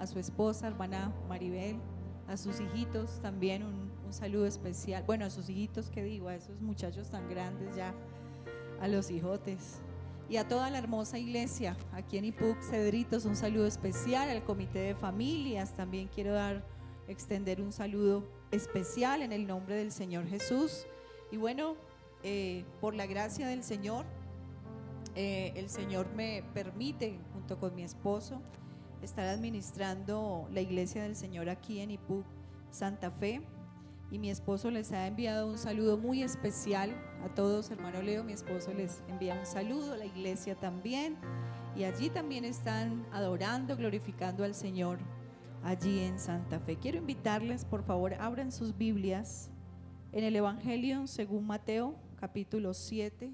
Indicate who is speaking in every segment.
Speaker 1: a su esposa, hermana Maribel, a sus hijitos también un saludo especial. Bueno, a sus hijitos, ¿qué digo? A esos muchachos tan grandes ya, a los hijotes. Y a toda la hermosa iglesia aquí en Ipuc, Cedritos, un saludo especial. Al comité de familias también quiero extender un saludo especial en el nombre del Señor Jesús. Y bueno, por la gracia del Señor, el Señor me permite, junto con mi esposo, estar administrando la iglesia del Señor aquí en Ipuc, Santa Fe. Y mi esposo les ha enviado un saludo muy especial a todos. Hermano Leo, mi esposo les envía un saludo, a la iglesia también. Y allí también están adorando, glorificando al Señor allí en Santa Fe. Quiero invitarles, por favor, abran sus Biblias en el Evangelio según Mateo, capítulo 7,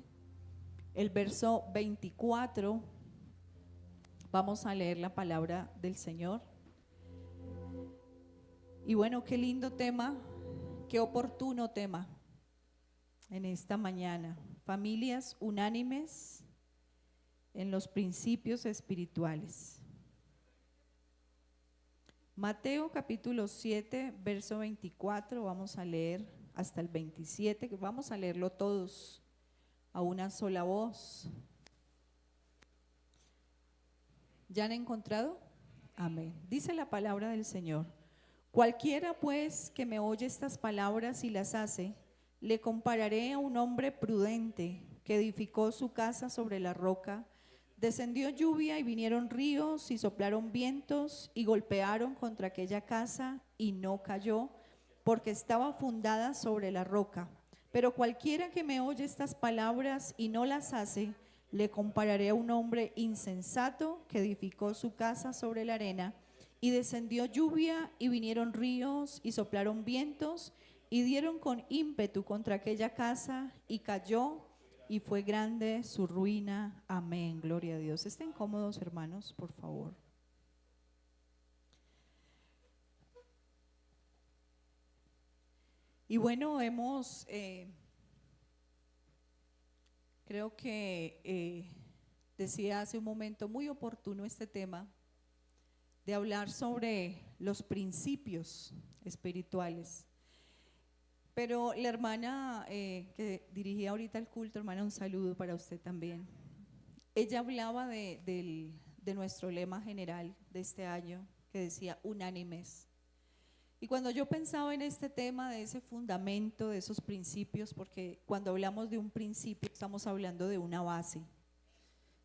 Speaker 1: el verso 24. Vamos a leer la palabra del Señor. Y bueno, qué lindo tema, qué oportuno tema en esta mañana. Familias unánimes en los principios espirituales. Mateo capítulo 7, verso 24, vamos a leer hasta el 27, que vamos a leerlo todos a una sola voz. ¿Ya han encontrado? Amén. Dice la palabra del Señor: cualquiera pues que me oye estas palabras y las hace, le compararé a un hombre prudente que edificó su casa sobre la roca. Descendió lluvia y vinieron ríos y soplaron vientos y golpearon contra aquella casa y no cayó, porque estaba fundada sobre la roca. Pero cualquiera que me oye estas palabras y no las hace, le compararé a un hombre insensato que edificó su casa sobre la arena. Y descendió lluvia y vinieron ríos y soplaron vientos y dieron con ímpetu contra aquella casa y cayó, y fue grande su ruina. Amén, gloria a Dios. Estén cómodos, hermanos, por favor. Y bueno, creo que decía hace un momento muy oportuno este tema de hablar sobre los principios espirituales. Pero la hermana que dirigía ahorita el culto, hermana, un saludo para usted también. Ella hablaba de nuestro lema general de este año, que decía unánimes. Y cuando yo pensaba en este tema, de ese fundamento, de esos principios, porque cuando hablamos de un principio estamos hablando de una base.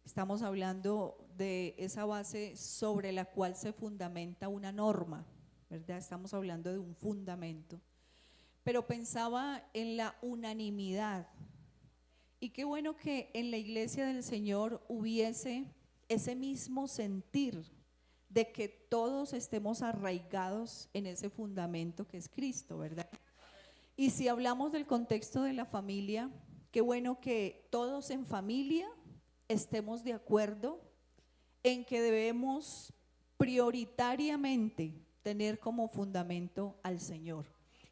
Speaker 1: Estamos hablando de esa base sobre la cual se fundamenta una norma, ¿verdad? Estamos hablando de un fundamento. Pero pensaba en la unanimidad. Y qué bueno que en la iglesia del Señor hubiese ese mismo sentir de que todos estemos arraigados en ese fundamento que es Cristo, ¿verdad? Y si hablamos del contexto de la familia, qué bueno que todos en familia estemos de acuerdo en que debemos prioritariamente tener como fundamento al Señor.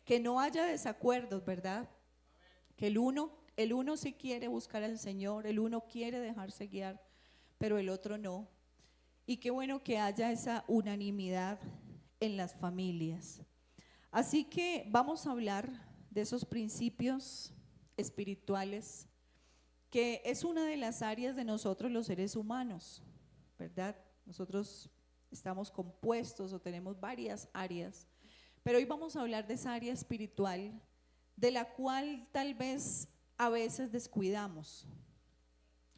Speaker 1: Que no haya desacuerdos, ¿verdad? Que el uno sí quiere buscar al Señor, el uno quiere dejarse guiar, pero el otro no. Y qué bueno que haya esa unanimidad en las familias. Así que vamos a hablar de esos principios espirituales, que es una de las áreas de nosotros los seres humanos, ¿verdad? Nosotros estamos compuestos o tenemos varias áreas, pero hoy vamos a hablar de esa área espiritual de la cual tal vez a veces descuidamos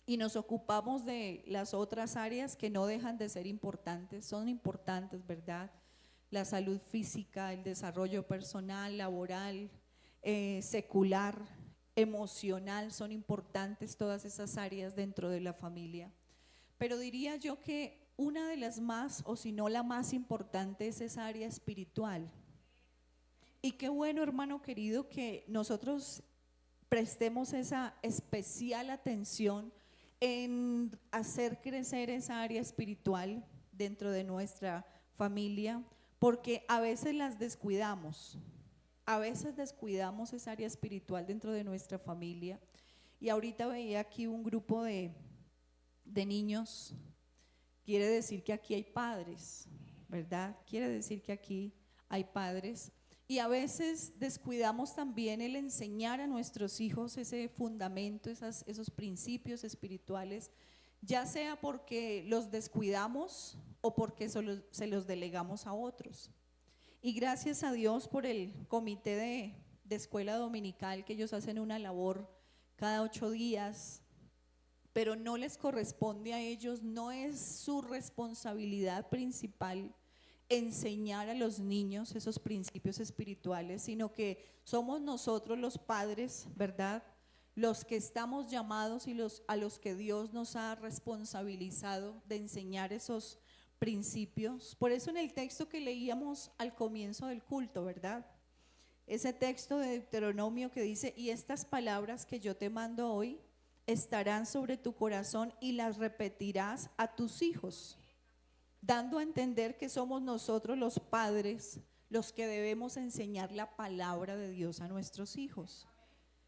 Speaker 1: y nos ocupamos de las otras áreas que no dejan de ser importantes, son importantes, ¿verdad? La salud física, el desarrollo personal, laboral, secular, emocional, son importantes todas esas áreas dentro de la familia. Pero diría yo que una de las más, o si no la más importante, es esa área espiritual. Y qué bueno, hermano querido, que nosotros prestemos esa especial atención en hacer crecer esa área espiritual dentro de nuestra familia, porque a veces las descuidamos, a veces descuidamos esa área espiritual dentro de nuestra familia. Y ahorita veía aquí un grupo de niños, quiere decir que aquí hay padres, ¿verdad? Quiere decir que aquí hay padres y a veces descuidamos también el enseñar a nuestros hijos ese fundamento, esos principios espirituales, ya sea porque los descuidamos o porque se los delegamos a otros. Y gracias a Dios por el comité de escuela dominical, que ellos hacen una labor cada 8 días, pero no les corresponde a ellos, no es su responsabilidad principal enseñar a los niños esos principios espirituales, sino que somos nosotros los padres, ¿verdad? Los que estamos llamados y a los que Dios nos ha responsabilizado de enseñar esos principios. Por eso en el texto que leíamos al comienzo del culto, ¿verdad? Ese texto de Deuteronomio que dice: y estas palabras que yo te mando hoy estarán sobre tu corazón y las repetirás a tus hijos, dando a entender que somos nosotros los padres los que debemos enseñar la palabra de Dios a nuestros hijos.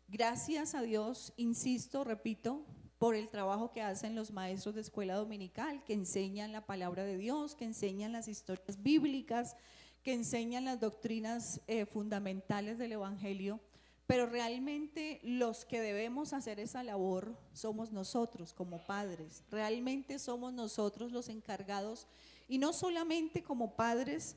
Speaker 1: Gracias a Dios, insisto, repito, por el trabajo que hacen los maestros de escuela dominical, que enseñan la palabra de Dios, que enseñan las historias bíblicas, que enseñan las doctrinas fundamentales del Evangelio, pero realmente los que debemos hacer esa labor somos nosotros como padres, realmente somos nosotros los encargados, y no solamente como padres,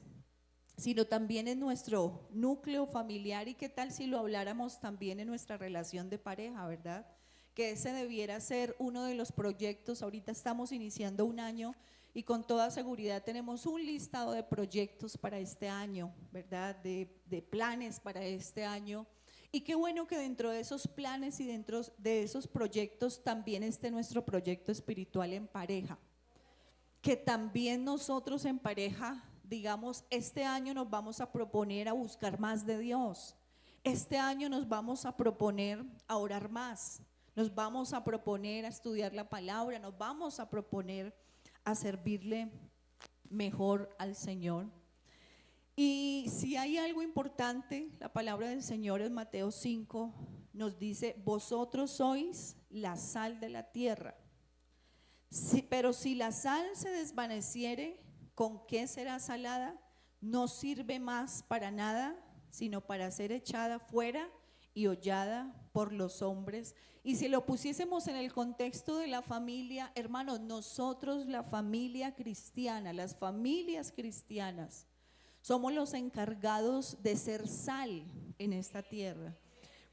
Speaker 1: sino también en nuestro núcleo familiar. Y qué tal si lo habláramos también en nuestra relación de pareja, ¿verdad? Que ese debiera ser uno de los proyectos. Ahorita estamos iniciando un año y con toda seguridad tenemos un listado de proyectos para este año, ¿verdad? De planes para este año. Y qué bueno que dentro de esos planes y dentro de esos proyectos también esté nuestro proyecto espiritual en pareja. Que también nosotros en pareja digamos: este año nos vamos a proponer a buscar más de Dios, este año nos vamos a proponer a orar más, nos vamos a proponer a estudiar la palabra, nos vamos a proponer a servirle mejor al Señor. Y si hay algo importante, la palabra del Señor en Mateo 5 nos dice: vosotros sois la sal de la tierra. Pero si la sal se desvaneciere, ¿con qué será salada? No sirve más para nada, sino para ser echada fuera y hollada por los hombres. Y si lo pusiésemos en el contexto de la familia, hermanos, nosotros, la familia cristiana, las familias cristianas, somos los encargados de ser sal en esta tierra.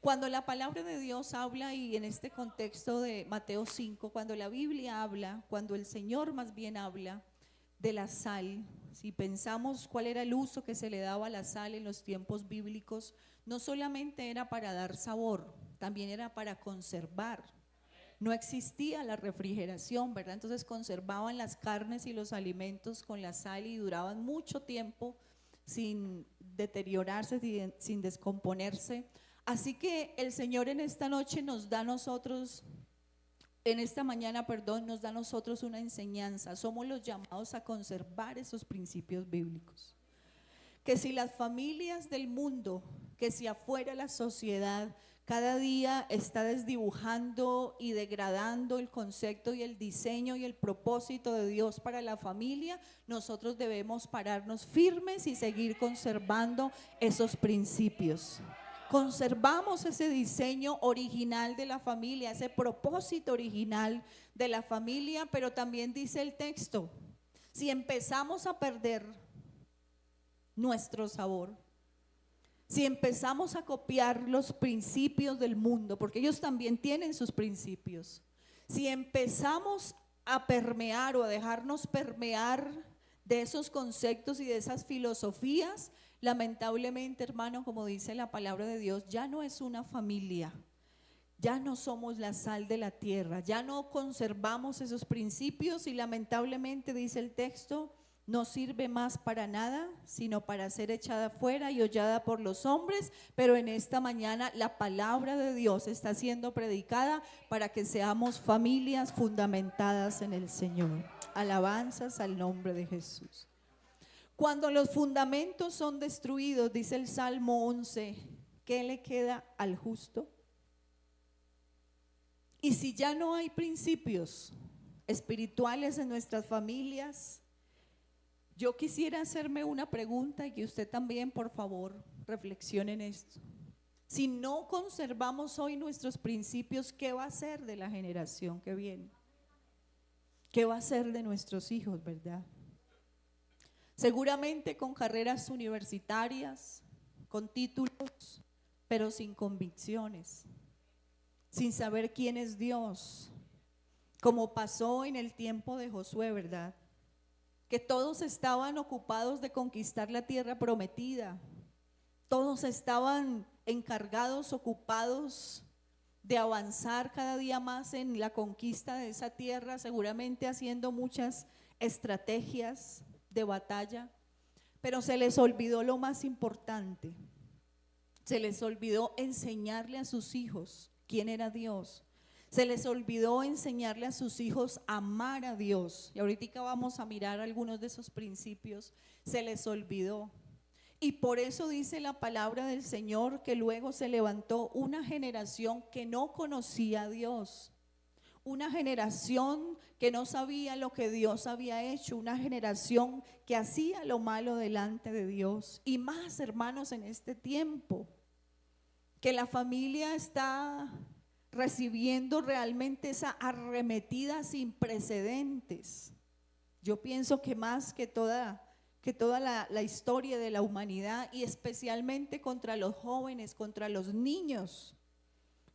Speaker 1: Cuando la palabra de Dios habla, y en este contexto de Mateo 5, cuando la Biblia habla, cuando el Señor más bien habla de la sal, si pensamos cuál era el uso que se le daba a la sal en los tiempos bíblicos, no solamente era para dar sabor, también era para conservar. No existía la refrigeración, ¿verdad? Entonces conservaban las carnes y los alimentos con la sal y duraban mucho tiempo sin deteriorarse, sin descomponerse. Así que el Señor en esta noche nos da a nosotros, en esta mañana, perdón, nos da a nosotros una enseñanza. Somos los llamados a conservar esos principios bíblicos. Que si las familias del mundo, que si afuera la sociedad cada día está desdibujando y degradando el concepto y el diseño y el propósito de Dios para la familia, nosotros debemos pararnos firmes y seguir conservando esos principios. Conservamos ese diseño original de la familia, ese propósito original de la familia, pero también dice el texto: si empezamos a perder nuestro sabor, si empezamos a copiar los principios del mundo, porque ellos también tienen sus principios, si empezamos a permear o a dejarnos permear de esos conceptos y de esas filosofías, lamentablemente, hermano, como dice la palabra de Dios, ya no es una familia, ya no somos la sal de la tierra, ya no conservamos esos principios y lamentablemente, dice el texto, no sirve más para nada, sino para ser echada fuera y hollada por los hombres. Pero en esta mañana la palabra de Dios está siendo predicada para que seamos familias fundamentadas en el Señor. Alabanzas al nombre de Jesús. Cuando los fundamentos son destruidos, dice el Salmo 11, ¿qué le queda al justo? Y si ya no hay principios espirituales en nuestras familias, Yo quisiera hacerme una pregunta y que usted también, por favor, reflexione en esto. Si no conservamos hoy nuestros principios, ¿qué va a ser de la generación que viene? ¿Qué va a ser de nuestros hijos, verdad? Seguramente con carreras universitarias, con títulos, pero sin convicciones, sin saber quién es Dios, como pasó en el tiempo de Josué, ¿verdad? Que todos estaban ocupados de conquistar la tierra prometida, todos estaban encargados, ocupados de avanzar cada día más en la conquista de esa tierra, seguramente haciendo muchas estrategias de batalla, pero se les olvidó lo más importante, se les olvidó enseñarle a sus hijos quién era Dios. Se les olvidó enseñarle a sus hijos a amar a Dios. Y ahorita vamos a mirar algunos de esos principios. Se les olvidó. Y por eso dice la palabra del Señor que luego se levantó una generación que no conocía a Dios. Una generación que no sabía lo que Dios había hecho. Una generación que hacía lo malo delante de Dios. Y más, hermanos, en este tiempo, que la familia está recibiendo realmente esa arremetida sin precedentes. Yo pienso que más que toda la historia de la humanidad, y especialmente contra los jóvenes, contra los niños,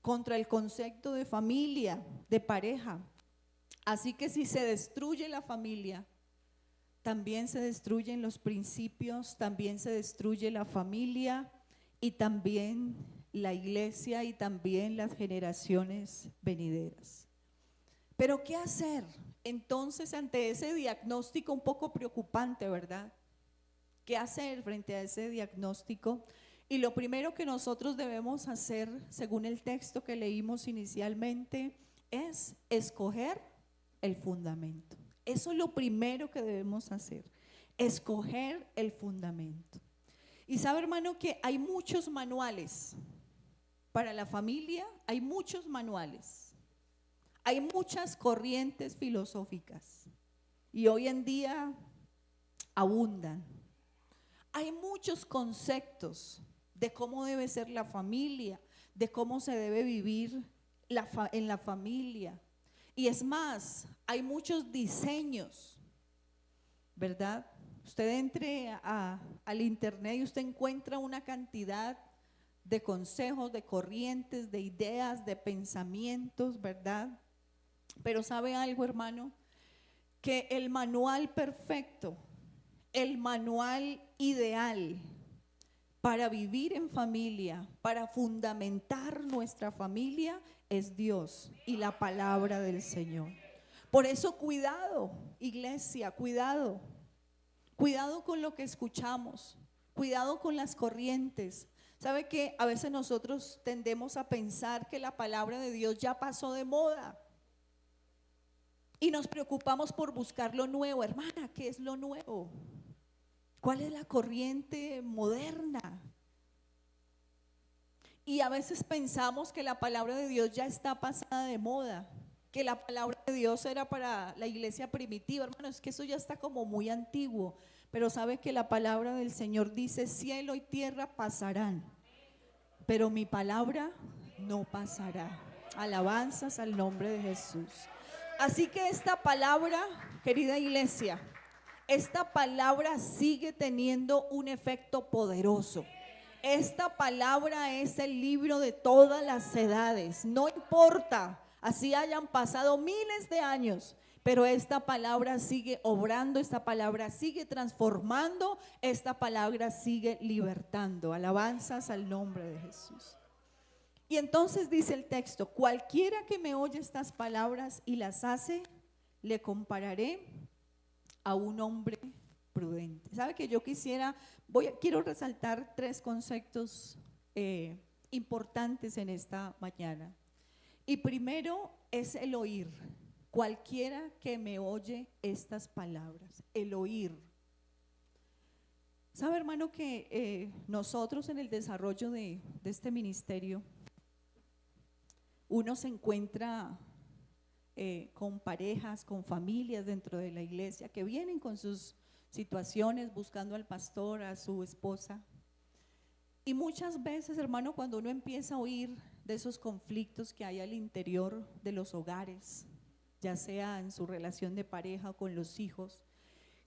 Speaker 1: contra el concepto de familia, de pareja. Así que si se destruye la familia, también se destruyen los principios, también se destruye la familia y también la iglesia y también las generaciones venideras. Pero ¿qué hacer entonces ante ese diagnóstico un poco preocupante, verdad? ¿Qué hacer frente a ese diagnóstico? Y lo primero que nosotros debemos hacer, según el texto que leímos inicialmente, es escoger el fundamento. Eso es lo primero que debemos hacer, escoger el fundamento. Y sabe, hermano, que hay muchos manuales para la familia, hay muchos manuales, hay muchas corrientes filosóficas y hoy en día abundan. Hay muchos conceptos de cómo debe ser la familia, de cómo se debe vivir en la familia. Y es más, hay muchos diseños, ¿verdad? Usted entre al internet y usted encuentra una cantidad de consejos, de corrientes, de ideas, de pensamientos, ¿verdad? Pero ¿sabe algo, hermano? Que el manual perfecto, el manual ideal para vivir en familia, para fundamentar nuestra familia, es Dios y la palabra del Señor. Por eso cuidado, iglesia, cuidado. Cuidado con lo que escuchamos, cuidado con las corrientes. ¿Sabe que a veces nosotros tendemos a pensar que la palabra de Dios ya pasó de moda? Y nos preocupamos por buscar lo nuevo. Hermana, ¿qué es lo nuevo? ¿Cuál es la corriente moderna? Y a veces pensamos que la palabra de Dios ya está pasada de moda, que la palabra de Dios era para la iglesia primitiva. Hermano, es que eso ya está como muy antiguo. Pero sabe que la palabra del Señor dice: cielo y tierra pasarán, pero mi palabra no pasará. Alabanzas al nombre de Jesús. Así que esta palabra, querida iglesia, esta palabra sigue teniendo un efecto poderoso. Esta palabra es el libro de todas las edades. No importa, así hayan pasado miles de años, pero esta palabra sigue obrando, esta palabra sigue transformando, esta palabra sigue libertando. Alabanzas al nombre de Jesús. Y entonces dice el texto: cualquiera que me oye estas palabras y las hace, le compararé a un hombre prudente. ¿Sabe que yo quiero resaltar tres conceptos importantes en esta mañana? Y primero es el oír. Cualquiera que me oye estas palabras, el oír. ¿Sabe, hermano, que nosotros en el desarrollo de este ministerio, uno se encuentra con parejas, con familias dentro de la iglesia que vienen con sus situaciones, buscando al pastor, a su esposa. Y muchas veces, hermano, cuando uno empieza a oír de esos conflictos que hay al interior de los hogares, ya sea en su relación de pareja o con los hijos,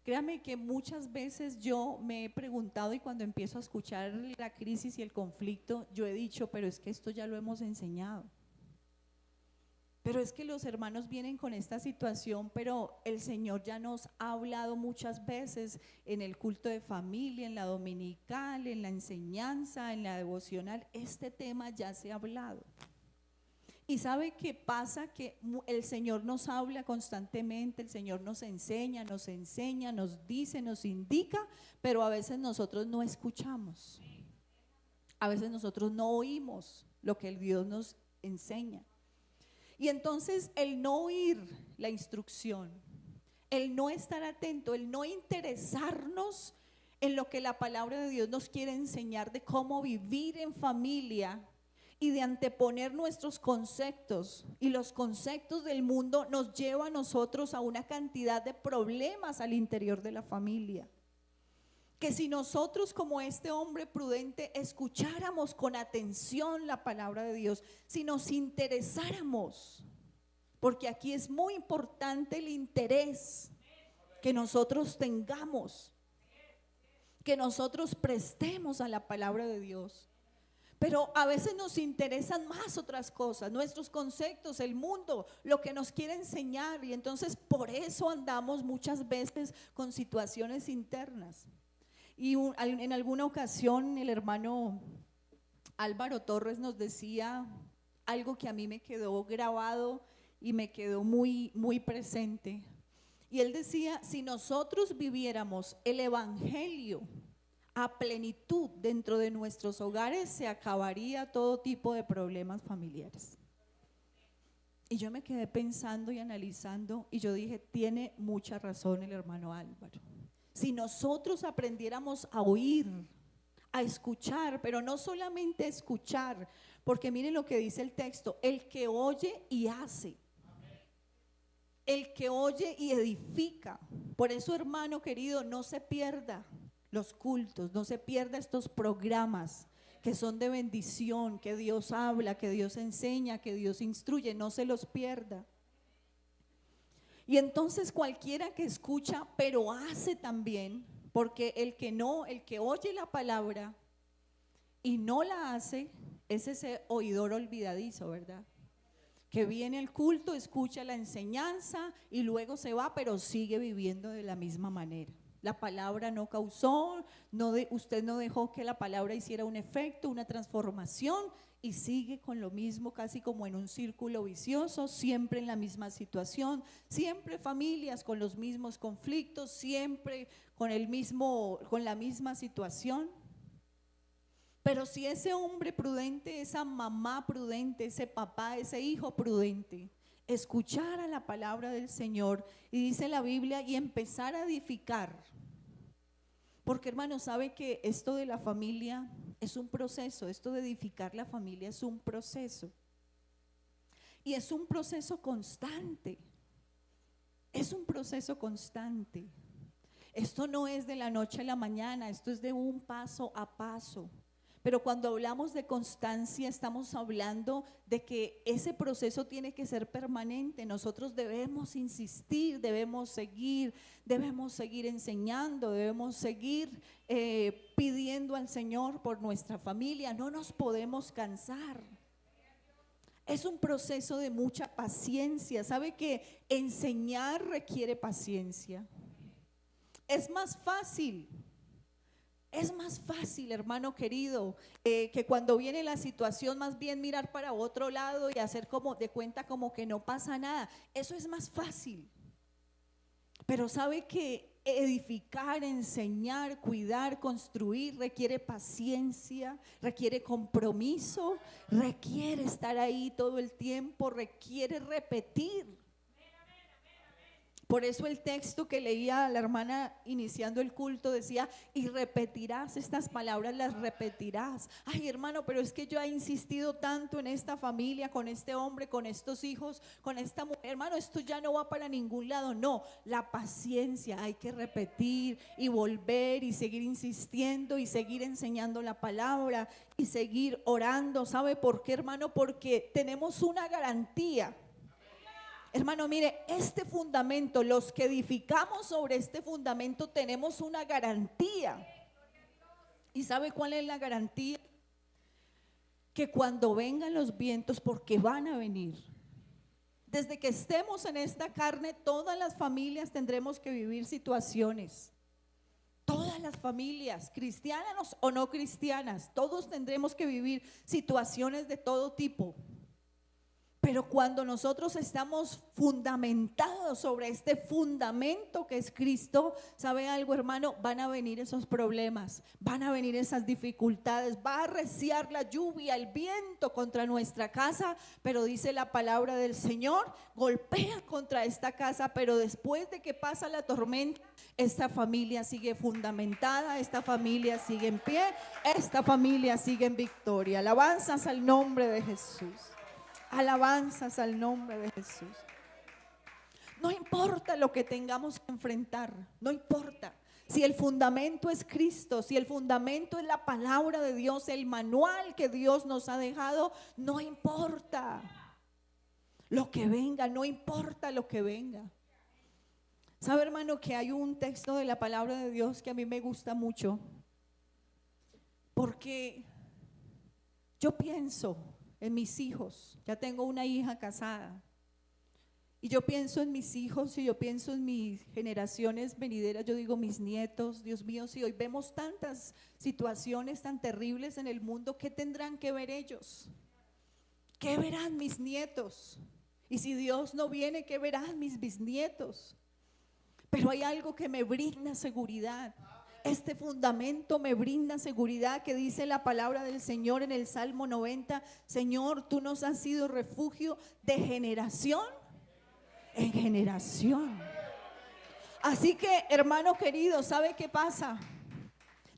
Speaker 1: créame que muchas veces yo me he preguntado, y cuando empiezo a escuchar la crisis y el conflicto, yo he dicho, pero es que esto ya lo hemos enseñado. Pero es que los hermanos vienen con esta situación, pero el Señor ya nos ha hablado muchas veces en el culto de familia, en la dominical, en la enseñanza, en la devocional. Este tema ya se ha hablado. Y ¿sabe qué pasa? Que el Señor nos habla constantemente, el Señor nos enseña, nos dice, nos indica, pero a veces nosotros no escuchamos. A veces nosotros no oímos lo que el Dios nos enseña. Y entonces el no oír la instrucción, el no estar atento, el no interesarnos en lo que la palabra de Dios nos quiere enseñar de cómo vivir en familia y de anteponer nuestros conceptos y los conceptos del mundo, nos lleva a nosotros a una cantidad de problemas al interior de la familia. Que si nosotros, como este hombre prudente, escucháramos con atención la palabra de Dios, si nos interesáramos, porque aquí es muy importante el interés que nosotros tengamos, que nosotros prestemos a la palabra de Dios. Pero a veces nos interesan más otras cosas, nuestros conceptos, el mundo, lo que nos quiere enseñar, y entonces por eso andamos muchas veces con situaciones internas. Y en alguna ocasión el hermano Álvaro Torres nos decía algo que a mí me quedó grabado y me quedó muy, muy presente. Y él decía, si nosotros viviéramos el evangelio a plenitud dentro de nuestros hogares, se acabaría todo tipo de problemas familiares. Y yo me quedé pensando y analizando, y yo dije, tiene mucha razón el hermano Álvaro. Si nosotros aprendiéramos a oír, a escuchar, pero no solamente a escuchar, porque miren lo que dice el texto, el que oye y hace, el que oye y edifica. Por eso, hermano querido, no se pierda los cultos, no se pierda estos programas que son de bendición, que Dios habla, que Dios enseña, que Dios instruye, no se los pierda. Y entonces cualquiera que escucha, pero hace también, porque el que oye la palabra y no la hace, es ese oidor olvidadizo, ¿verdad? Que viene al culto, escucha la enseñanza y luego se va, pero sigue viviendo de la misma manera. La palabra no causó, usted no dejó que la palabra hiciera un efecto, una transformación, y sigue con lo mismo, casi como en un círculo vicioso, siempre en la misma situación, siempre familias con los mismos conflictos, siempre con la misma situación. Pero si ese hombre prudente, esa mamá prudente, ese papá, ese hijo prudente, escuchara la palabra del Señor, y dice la Biblia, y empezar a edificar. Porque, hermano, sabe que esto de la familia es un proceso, esto de edificar la familia es un proceso. Y es un proceso constante. Es un proceso constante. Esto no es de la noche a la mañana, esto es de un paso a paso. Pero cuando hablamos de constancia, estamos hablando de que ese proceso tiene que ser permanente. Nosotros debemos insistir, debemos seguir enseñando, debemos seguir pidiendo al Señor por nuestra familia. No nos podemos cansar. Es un proceso de mucha paciencia. ¿Sabe que enseñar requiere paciencia? Es más fácil, hermano querido, que cuando viene la situación, más bien mirar para otro lado y hacer como de cuenta como que no pasa nada. Eso es más fácil. Pero sabe que edificar, enseñar, cuidar, construir requiere paciencia, requiere compromiso, requiere estar ahí todo el tiempo, requiere repetir. Por eso el texto que leía la hermana iniciando el culto decía, y repetirás estas palabras, las repetirás. Ay, hermano, pero es que yo he insistido tanto en esta familia, con este hombre, con estos hijos, con esta mujer. Hermano, esto ya no va para ningún lado. No, la paciencia, hay que repetir y volver y seguir insistiendo y seguir enseñando la palabra y seguir orando. ¿Sabe por qué, hermano? Porque tenemos una garantía. Hermano, mire, este fundamento, los que edificamos sobre este fundamento tenemos una garantía. ¿Y sabe cuál es la garantía? Que cuando vengan los vientos, porque van a venir, desde que estemos en esta carne, todas las familias tendremos que vivir situaciones. Todas las familias, cristianas o no cristianas, todos tendremos que vivir situaciones de todo tipo. Pero cuando nosotros estamos fundamentados sobre este fundamento que es Cristo, ¿sabe algo, hermano? Van a venir esos problemas, van a venir esas dificultades, va a arreciar la lluvia, el viento contra nuestra casa, pero dice la palabra del Señor, golpea contra esta casa, pero después de que pasa la tormenta, esta familia sigue fundamentada, esta familia sigue en pie, esta familia sigue en victoria. Alabanzas al nombre de Jesús. Alabanzas al nombre de Jesús. No importa lo que tengamos que enfrentar, no importa. Si el fundamento es Cristo, si el fundamento es la palabra de Dios, el manual que Dios nos ha dejado, no importa lo que venga, no importa lo que venga. ¿Sabe, hermano, que hay un texto de la palabra de Dios que a mí me gusta mucho? Porque yo pienso en mis hijos, ya tengo una hija casada, y yo pienso en mis hijos y yo pienso en mis generaciones venideras, yo digo mis nietos. Dios mío, si hoy vemos tantas situaciones tan terribles en el mundo, ¿qué tendrán que ver ellos? ¿Qué verán mis nietos? Y si Dios no viene, ¿qué verán mis bisnietos? Pero hay algo que me brinda seguridad. Este fundamento me brinda seguridad, que dice la palabra del Señor en el Salmo 90. Señor, tú nos has sido refugio de generación en generación. Así que, hermano querido, ¿sabe qué pasa?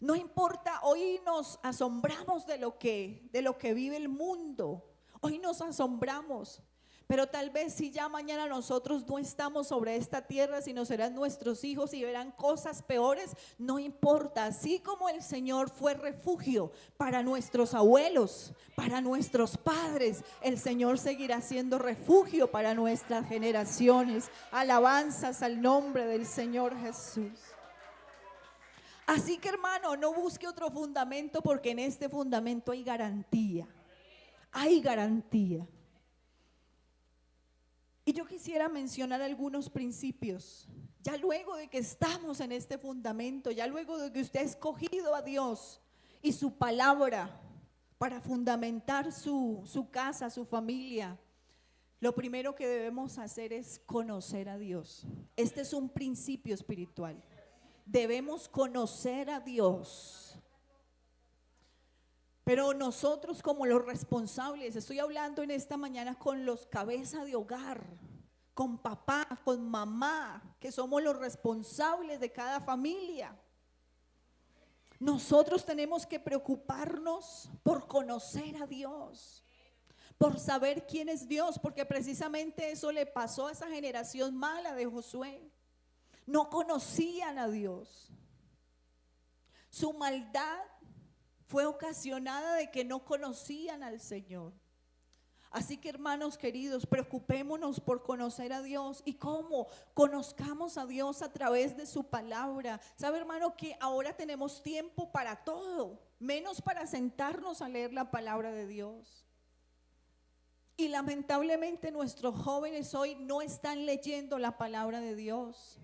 Speaker 1: No importa, hoy nos asombramos de lo que vive el mundo. Hoy nos asombramos. Pero tal vez si ya mañana nosotros no estamos sobre esta tierra, sino serán nuestros hijos y verán cosas peores, no importa. Así como el Señor fue refugio para nuestros abuelos, para nuestros padres, el Señor seguirá siendo refugio para nuestras generaciones. Alabanzas al nombre del Señor Jesús. Así que, hermano, no busque otro fundamento, porque en este fundamento hay garantía. Hay garantía. Y yo quisiera mencionar algunos principios, ya luego de que estamos en este fundamento, ya luego de que usted ha escogido a Dios y su palabra para fundamentar su casa, su familia. Lo primero que debemos hacer es conocer a Dios. Este es un principio espiritual. Debemos conocer a Dios. Pero nosotros, como los responsables, estoy hablando en esta mañana con los cabezas de hogar, con papá, con mamá, que somos los responsables de cada familia. Nosotros tenemos que preocuparnos por conocer a Dios, por saber quién es Dios, porque precisamente eso le pasó a esa generación mala de Josué. No conocían a Dios. Su maldad fue ocasionada de que no conocían al Señor. Así que, hermanos queridos, preocupémonos por conocer a Dios. ¿Y cómo? Conozcamos a Dios a través de su palabra. ¿Sabe, hermano, que ahora tenemos tiempo para todo, menos para sentarnos a leer la palabra de Dios? Y lamentablemente nuestros jóvenes hoy no están leyendo la palabra de Dios.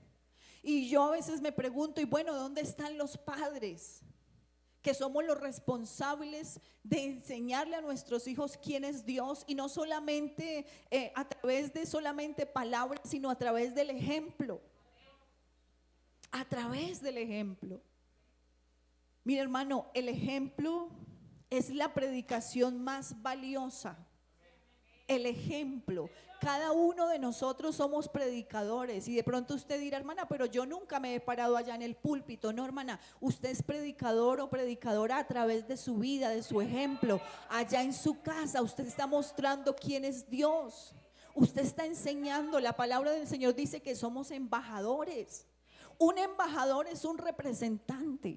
Speaker 1: Y yo a veces me pregunto, y bueno, ¿dónde están los padres? Que somos los responsables de enseñarle a nuestros hijos quién es Dios, y no solamente a través de solamente palabras, sino a través del ejemplo. A través del ejemplo. Mira, hermano, el ejemplo es la predicación más valiosa. el ejemplo. Cada uno de nosotros somos predicadores y de pronto usted dirá, hermana, pero yo nunca me he parado allá en el púlpito. No, hermana, usted es predicador o predicadora a través de su vida, de su ejemplo. Allá en su casa usted está mostrando quién es Dios. Usted está enseñando. La palabra del Señor dice que somos embajadores. Un embajador es un representante.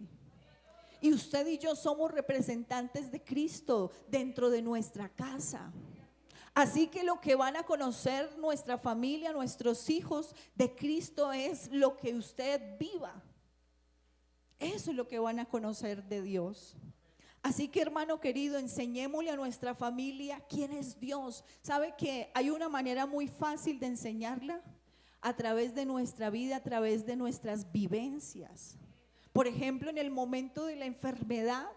Speaker 1: Y usted y yo somos representantes de Cristo dentro de nuestra casa. Así que lo que van a conocer nuestra familia, nuestros hijos de Cristo es lo que usted viva. Eso es lo que van a conocer de Dios. Así que, hermano querido, enseñémosle a nuestra familia quién es Dios. ¿Sabe que hay una manera muy fácil de enseñarla? A través de nuestra vida, a través de nuestras vivencias. Por ejemplo, en el momento de la enfermedad,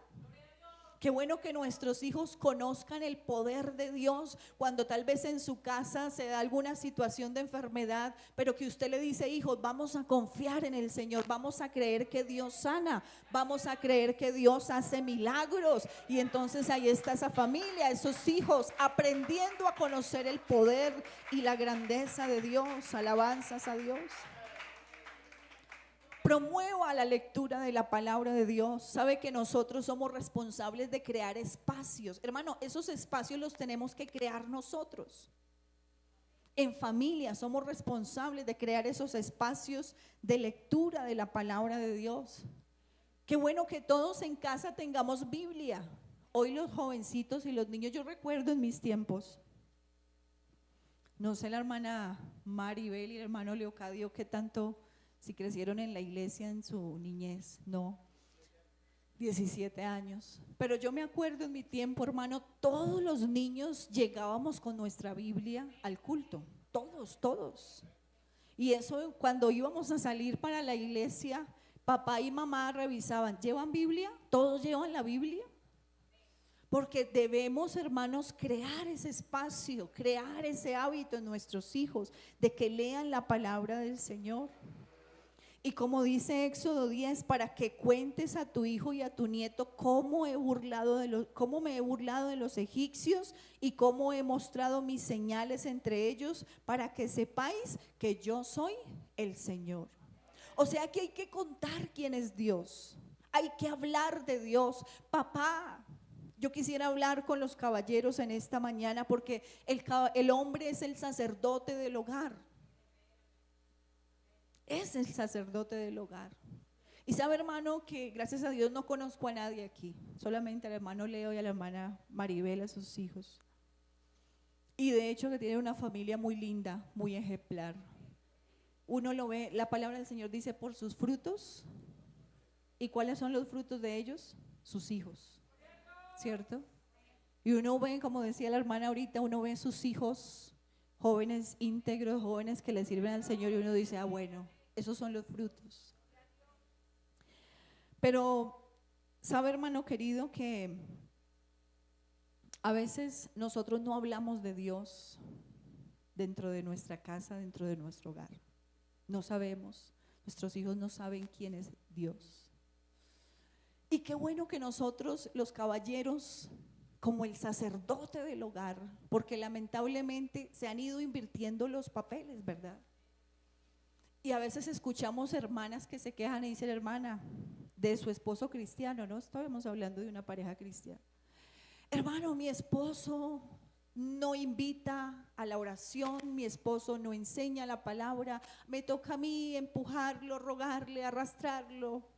Speaker 1: qué bueno que nuestros hijos conozcan el poder de Dios cuando tal vez en su casa se da alguna situación de enfermedad, pero que usted le dice, hijos, vamos a confiar en el Señor, vamos a creer que Dios sana, vamos a creer que Dios hace milagros. Y entonces ahí está esa familia, esos hijos aprendiendo a conocer el poder y la grandeza de Dios. Alabanzas a Dios. Promueva la lectura de la palabra de Dios. Sabe que nosotros somos responsables de crear espacios. Hermano, esos espacios los tenemos que crear nosotros. En familia somos responsables de crear esos espacios de lectura de la palabra de Dios. Qué bueno que todos en casa tengamos Biblia. Hoy los jovencitos y los niños, yo recuerdo en mis tiempos, no sé la hermana Maribel y el hermano Leocadio qué tanto, si crecieron en la iglesia en su niñez, no, 17 años. Pero yo me acuerdo en mi tiempo, hermano, todos los niños llegábamos con nuestra Biblia al culto, todos. Y eso cuando íbamos a salir para la iglesia, papá y mamá revisaban, ¿llevan Biblia? ¿Todos llevan la Biblia? Porque debemos, hermanos, crear ese espacio, crear ese hábito en nuestros hijos de que lean la palabra del Señor. Y como dice Éxodo 10, para que cuentes a tu hijo y a tu nieto cómo me he burlado de los egipcios y cómo he mostrado mis señales entre ellos, para que sepáis que yo soy el Señor. O sea que hay que contar quién es Dios, hay que hablar de Dios. Papá, yo quisiera hablar con los caballeros en esta mañana porque el hombre es el sacerdote del hogar. Es el sacerdote del hogar. Y sabe, hermano, que gracias a Dios no conozco a nadie aquí, solamente al hermano Leo y a la hermana Maribel, a sus hijos. Y de hecho que tiene una familia muy linda, muy ejemplar. Uno lo ve, la palabra del Señor dice por sus frutos. ¿Y cuáles son los frutos de ellos? Sus hijos, ¿cierto? Y uno ve, como decía la hermana ahorita, uno ve sus hijos, jóvenes íntegros, jóvenes que le sirven al Señor, y uno dice, ah, bueno, esos son los frutos. Pero, ¿sabe, hermano querido, que a veces nosotros no hablamos de Dios dentro de nuestra casa, dentro de nuestro hogar? No sabemos, nuestros hijos no saben quién es Dios. Y qué bueno que nosotros, los caballeros, como el sacerdote del hogar, porque lamentablemente se han ido invirtiendo los papeles, ¿verdad? Y a veces escuchamos hermanas que se quejan y dicen, hermana, de su esposo cristiano, no estamos hablando de una pareja cristiana. Hermano, mi esposo no invita a la oración, mi esposo no enseña la palabra, me toca a mí empujarlo, rogarle, arrastrarlo.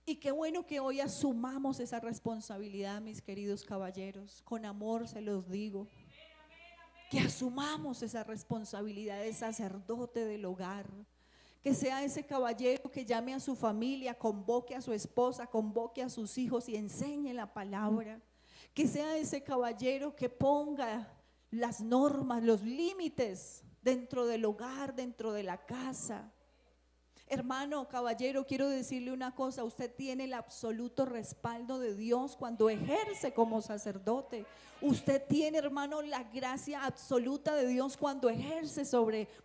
Speaker 1: Y qué bueno que hoy asumamos esa responsabilidad, mis queridos caballeros, con amor se los digo. Que asumamos esa responsabilidad de sacerdote del hogar, que sea ese caballero que llame a su familia, convoque a su esposa, convoque a sus hijos y enseñe la palabra, que sea ese caballero que ponga las normas, los límites dentro del hogar, dentro de la casa. Hermano, caballero, quiero decirle una cosa, usted tiene el absoluto respaldo de Dios cuando ejerce como sacerdote. Usted tiene, hermano, la gracia absoluta de Dios cuando ejerce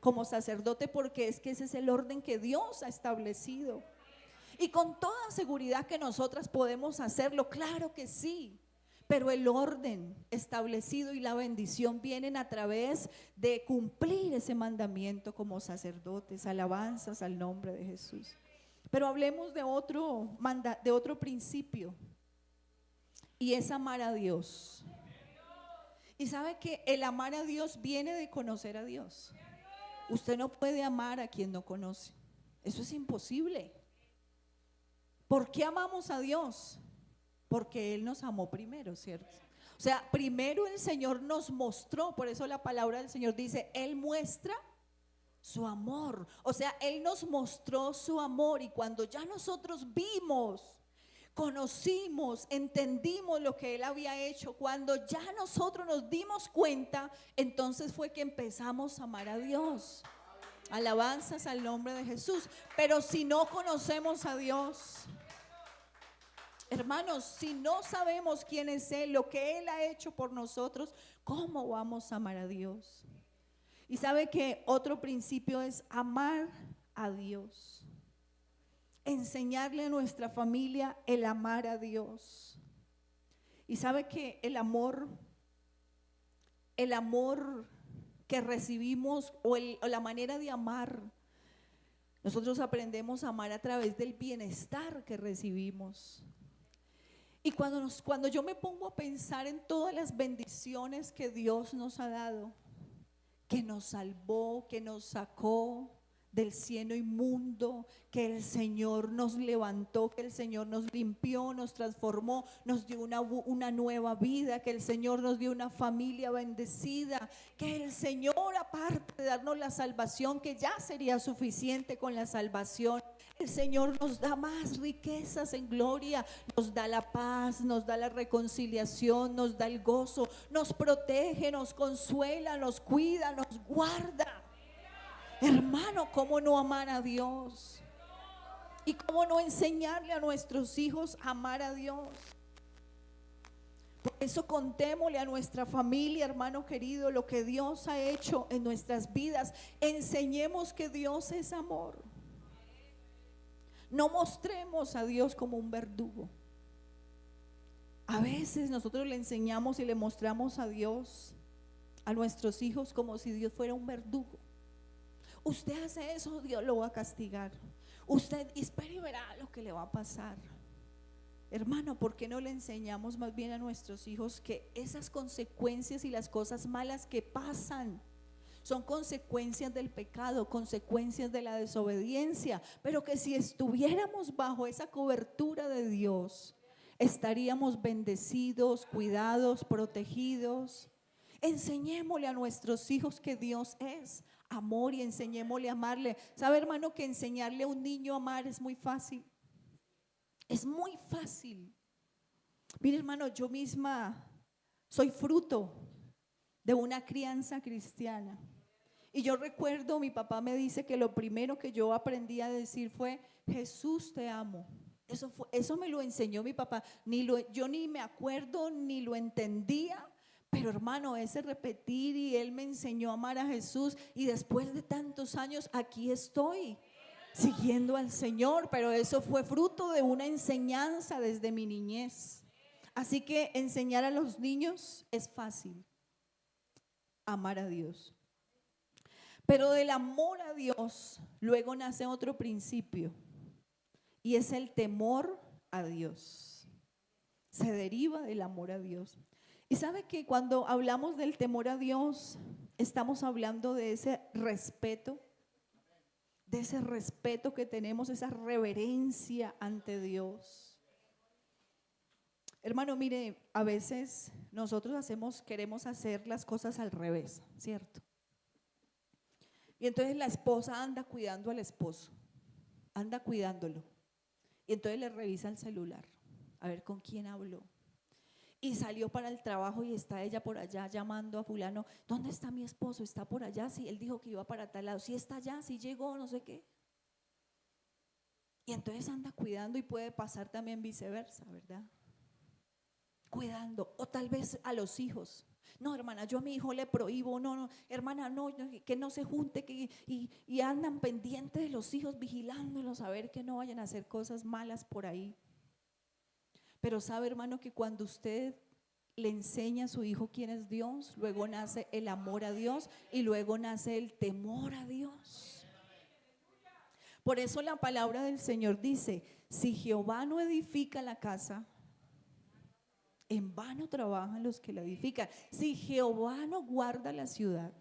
Speaker 1: como sacerdote, porque es que ese es el orden que Dios ha establecido. Y con toda seguridad que nosotras podemos hacerlo, claro que sí. pero el orden establecido y la bendición vienen a través de cumplir ese mandamiento como sacerdotes. Alabanzas al nombre de Jesús. Pero hablemos de otro principio, y es amar a Dios. Y sabe que el amar a Dios viene de conocer a Dios. Usted no puede amar a quien no conoce. Eso es imposible. ¿Por qué amamos a Dios? Porque Él nos amó primero, ¿cierto? O sea, primero el Señor nos mostró, por eso la palabra del Señor dice, Él muestra su amor. O sea, Él nos mostró su amor, y cuando ya nosotros vimos, conocimos, entendimos lo que Él había hecho, cuando ya nosotros nos dimos cuenta, entonces fue que empezamos a amar a Dios. Alabanzas al nombre de Jesús. Pero si no conocemos a Dios, hermanos, si no sabemos quién es Él, lo que Él ha hecho por nosotros, ¿cómo vamos a amar a Dios? Y sabe que otro principio es amar a Dios. Enseñarle a nuestra familia el amar a Dios. Y sabe que el amor que recibimos o la manera de amar, nosotros aprendemos a amar a través del bienestar que recibimos. Y cuando yo me pongo a pensar en todas las bendiciones que Dios nos ha dado, que nos salvó, que nos sacó del cielo inmundo, que el Señor nos levantó, que el Señor nos limpió, nos transformó, nos dio una nueva vida, que el Señor nos dio una familia bendecida, que el Señor, aparte de darnos la salvación, que ya sería suficiente con la salvación, el Señor nos da más riquezas en gloria, nos da la paz, nos da la reconciliación, nos da el gozo, nos protege, nos consuela, nos cuida, nos guarda. Hermano, ¿cómo no amar a Dios? ¿Y cómo no enseñarle a nuestros hijos a amar a Dios? Por eso contémosle a nuestra familia, hermano querido, lo que Dios ha hecho en nuestras vidas. Enseñemos que Dios es amor. No mostremos a Dios como un verdugo. A veces nosotros le enseñamos y le mostramos a Dios, a nuestros hijos, como si Dios fuera un verdugo. Usted hace eso, Dios lo va a castigar. Usted espere y verá lo que le va a pasar. Hermano, ¿por qué no le enseñamos más bien a nuestros hijos que esas consecuencias y las cosas malas que pasan son consecuencias del pecado, consecuencias de la desobediencia, pero que si estuviéramos bajo esa cobertura de Dios, estaríamos bendecidos, cuidados, protegidos? Enseñémosle a nuestros hijos que Dios es amor y enseñémosle a amarle. ¿Sabe, hermano, que enseñarle a un niño a amar es muy fácil? Es muy fácil. Mire, hermano, yo misma soy fruto de una crianza cristiana. Y yo recuerdo, mi papá me dice que lo primero que yo aprendí a decir fue: Jesús, te amo. Eso me lo enseñó mi papá. Yo ni me acuerdo ni lo entendía, pero hermano, ese repetir, y él me enseñó a amar a Jesús, y después de tantos años aquí estoy siguiendo al Señor, pero eso fue fruto de una enseñanza desde mi niñez. Así que enseñar a los niños es fácil, amar a Dios. Pero del amor a Dios luego nace otro principio, y es el temor a Dios. Se deriva del amor a Dios. Y sabe que cuando hablamos del temor a Dios, estamos hablando de ese respeto que tenemos, esa reverencia ante Dios. Hermano, mire, a veces nosotros queremos hacer las cosas al revés, ¿cierto? Y entonces la esposa anda cuidando al esposo, anda cuidándolo, y entonces le revisa el celular, a ver con quién habló. Y salió para el trabajo y está ella por allá llamando a fulano: ¿dónde está mi esposo? ¿Está por allá? Sí, él dijo que iba para tal lado. Sí, está allá, sí llegó, no sé qué. Y entonces anda cuidando, y puede pasar también viceversa, ¿verdad? Cuidando, o tal vez a los hijos. No, hermana, yo a mi hijo le prohíbo, no, hermana, no, que no se junte, y andan pendientes de los hijos, vigilándolos a ver que no vayan a hacer cosas malas por ahí. Pero sabe, hermano, que cuando usted le enseña a su hijo quién es Dios, luego nace el amor a Dios y luego nace el temor a Dios. Por eso la palabra del Señor dice, si Jehová no edifica la casa, en vano trabajan los que la edifican. Si Jehová no guarda la ciudad.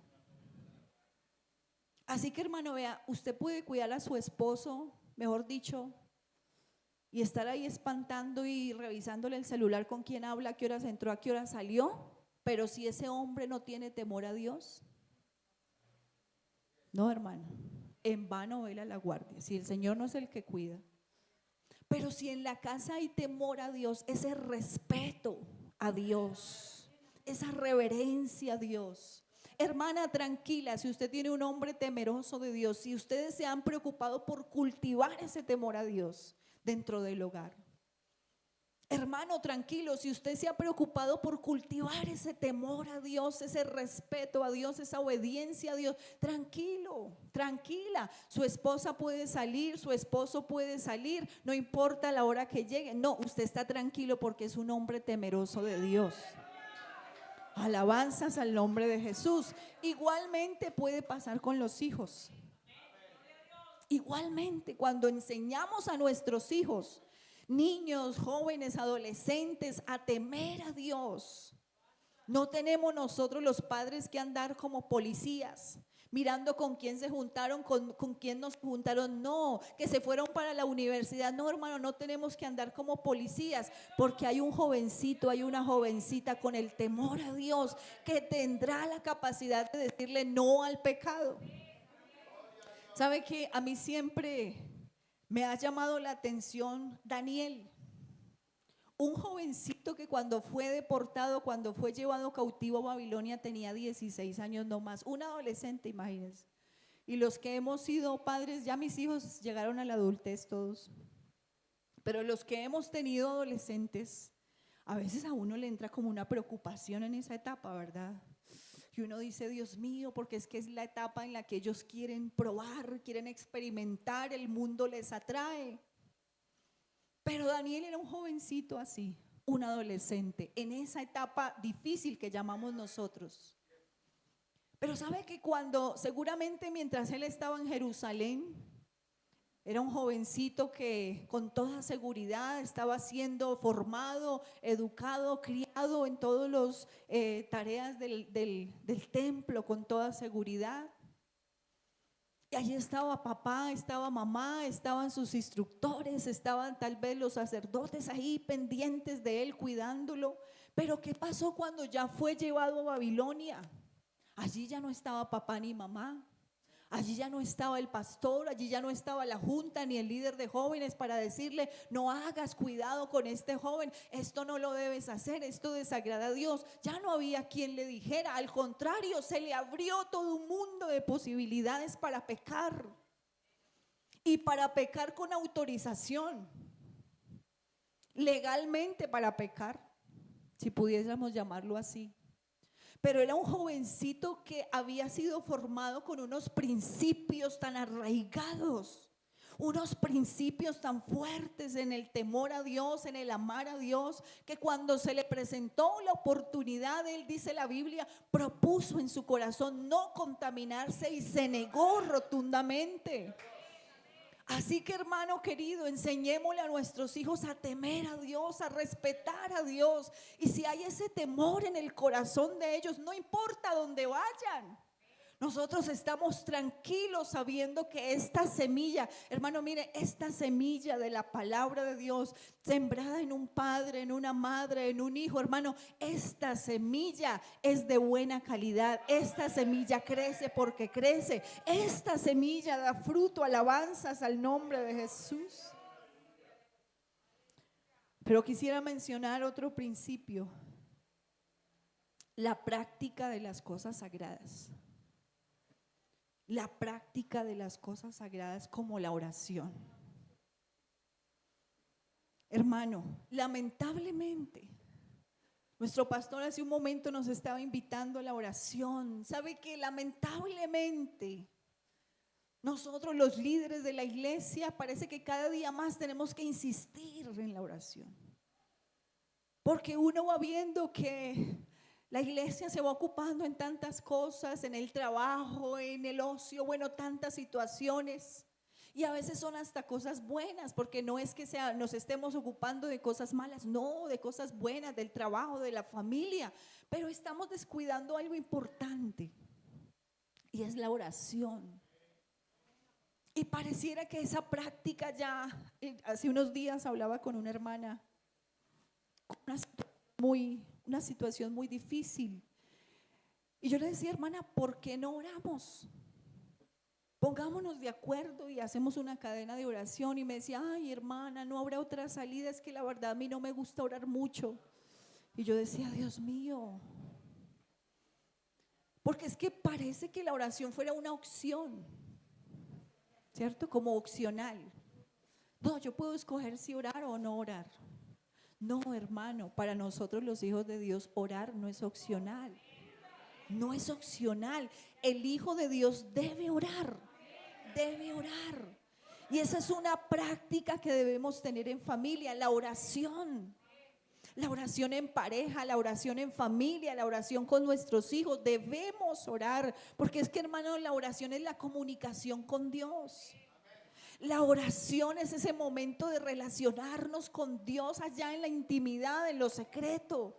Speaker 1: Así que, hermano, vea, usted puede cuidar a su esposo, mejor dicho, y estar ahí espantando y revisándole el celular con quién habla, a qué horas entró, a qué hora salió, pero si ese hombre no tiene temor a Dios, no, hermano, en vano vela la guardia, si el Señor no es el que cuida. Pero si en la casa hay temor a Dios, ese respeto a Dios, esa reverencia a Dios. Hermana, tranquila, si usted tiene un hombre temeroso de Dios, si ustedes se han preocupado por cultivar ese temor a Dios dentro del hogar. Hermano, tranquilo, si usted se ha preocupado por cultivar ese temor a Dios, ese respeto a Dios, esa obediencia a Dios, tranquilo, tranquila. Su esposa puede salir, su esposo puede salir, no importa la hora que llegue. No, usted está tranquilo porque es un hombre temeroso de Dios. Alabanzas al nombre de Jesús. Igualmente puede pasar con los hijos. Igualmente, cuando enseñamos a nuestros hijos, niños, jóvenes, adolescentes, a temer a Dios, no tenemos nosotros los padres que andar como policías, mirando con quién se juntaron, con quién nos juntaron. No, que se fueron para la universidad. No, hermano, no tenemos que andar como policías, porque hay un jovencito, hay una jovencita con el temor a Dios que tendrá la capacidad de decirle no al pecado. ¿Sabe qué? A mí siempre me ha llamado la atención Daniel, un jovencito que cuando fue deportado, cuando fue llevado cautivo a Babilonia, tenía 16 años no más, un adolescente, imagínense. Y los que hemos sido padres, ya mis hijos llegaron a la adultez todos, pero los que hemos tenido adolescentes, a veces a uno le entra como una preocupación en esa etapa, ¿verdad? Y uno dice, Dios mío, porque es que es la etapa en la que ellos quieren probar, quieren experimentar, el mundo les atrae. Pero Daniel era un jovencito así, un adolescente, en esa etapa difícil que llamamos nosotros. Pero sabe que cuando, seguramente mientras él estaba en Jerusalén, era un jovencito que con toda seguridad estaba siendo formado, educado, criado en todas las tareas del templo con toda seguridad. Y allí estaba papá, estaba mamá, estaban sus instructores, estaban tal vez los sacerdotes ahí pendientes de él, cuidándolo. Pero ¿qué pasó cuando ya fue llevado a Babilonia? Allí ya no estaba papá ni mamá. Allí ya no estaba el pastor, allí ya no estaba la junta ni el líder de jóvenes para decirle, no hagas, cuidado con este joven, esto no lo debes hacer, esto desagrada a Dios. Ya no había quien le dijera, al contrario, se le abrió todo un mundo de posibilidades para pecar. Y para pecar con autorización, legalmente para pecar, si pudiésemos llamarlo así. Pero era un jovencito que había sido formado con unos principios tan arraigados, unos principios tan fuertes en el temor a Dios, en el amar a Dios, que cuando se le presentó la oportunidad, él, dice la Biblia, propuso en su corazón no contaminarse y se negó rotundamente. Así que, hermano querido, enseñémosle a nuestros hijos a temer a Dios, a respetar a Dios. Y si hay ese temor en el corazón de ellos, no importa dónde vayan, nosotros estamos tranquilos sabiendo que esta semilla, hermano, mire, esta semilla de la palabra de Dios, sembrada en un padre, en una madre, en un hijo, hermano, esta semilla es de buena calidad. Esta semilla crece porque crece. Esta semilla da fruto, alabanzas al nombre de Jesús. Pero quisiera mencionar otro principio: la práctica de las cosas sagradas. La práctica de las cosas sagradas como la oración. Hermano, lamentablemente, nuestro pastor hace un momento nos estaba invitando a la oración. ¿Sabe qué? Lamentablemente, nosotros los líderes de la iglesia parece que cada día más tenemos que insistir en la oración. Porque uno va viendo que la iglesia se va ocupando en tantas cosas, en el trabajo, en el ocio, bueno, tantas situaciones. Y a veces son hasta cosas buenas, porque no es que nos estemos ocupando de cosas malas, no, de cosas buenas, del trabajo, de la familia. Pero estamos descuidando algo importante, y es la oración. Y pareciera que esa práctica ya, hace unos días hablaba con una hermana, con una situación muy difícil. Y yo le decía, hermana, ¿por qué no oramos? Pongámonos de acuerdo y hacemos una cadena de oración. Y me decía, ay, hermana, no habrá otra salida, es que la verdad a mí no me gusta orar mucho. Y yo decía, Dios mío, porque es que parece que la oración fuera una opción, ¿cierto? Como opcional. No, yo puedo escoger si orar o no orar. No, hermano, para nosotros los hijos de Dios, orar no es opcional. No es opcional. El hijo de Dios debe orar. Debe orar. Y esa es una práctica que debemos tener en familia, la oración. La oración en pareja, la oración en familia, la oración con nuestros hijos. Debemos orar, porque es que, hermano, la oración es la comunicación con Dios. La oración es ese momento de relacionarnos con Dios allá en la intimidad, en lo secreto.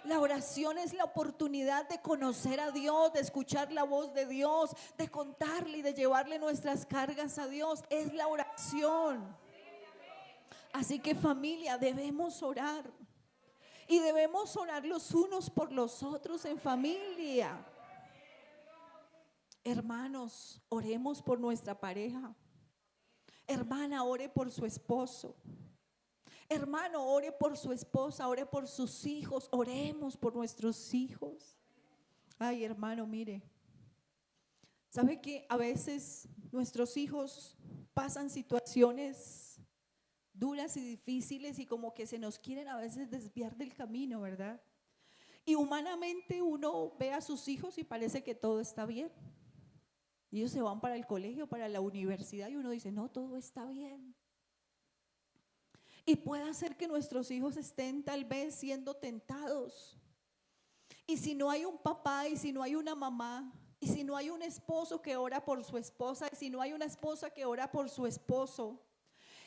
Speaker 1: La oración es la oportunidad de conocer a Dios, de escuchar la voz de Dios, de contarle y de llevarle nuestras cargas a Dios. Es la oración. Así que, familia, debemos orar. Y debemos orar los unos por los otros en familia. Hermanos, oremos por nuestra pareja. Hermana, ore por su esposo. Hermano, ore por su esposa, ore por sus hijos. Oremos por nuestros hijos. Ay, hermano, mire, ¿sabe que a veces nuestros hijos pasan situaciones duras y difíciles y como que se nos quieren a veces desviar del camino, ¿verdad? Y humanamente uno ve a sus hijos y parece que todo está bien. Ellos se van para el colegio, para la universidad, y uno dice, no, todo está bien. Y puede ser que nuestros hijos estén tal vez siendo tentados. Y si no hay un papá, y si no hay una mamá, y si no hay un esposo que ora por su esposa, y si no hay una esposa que ora por su esposo,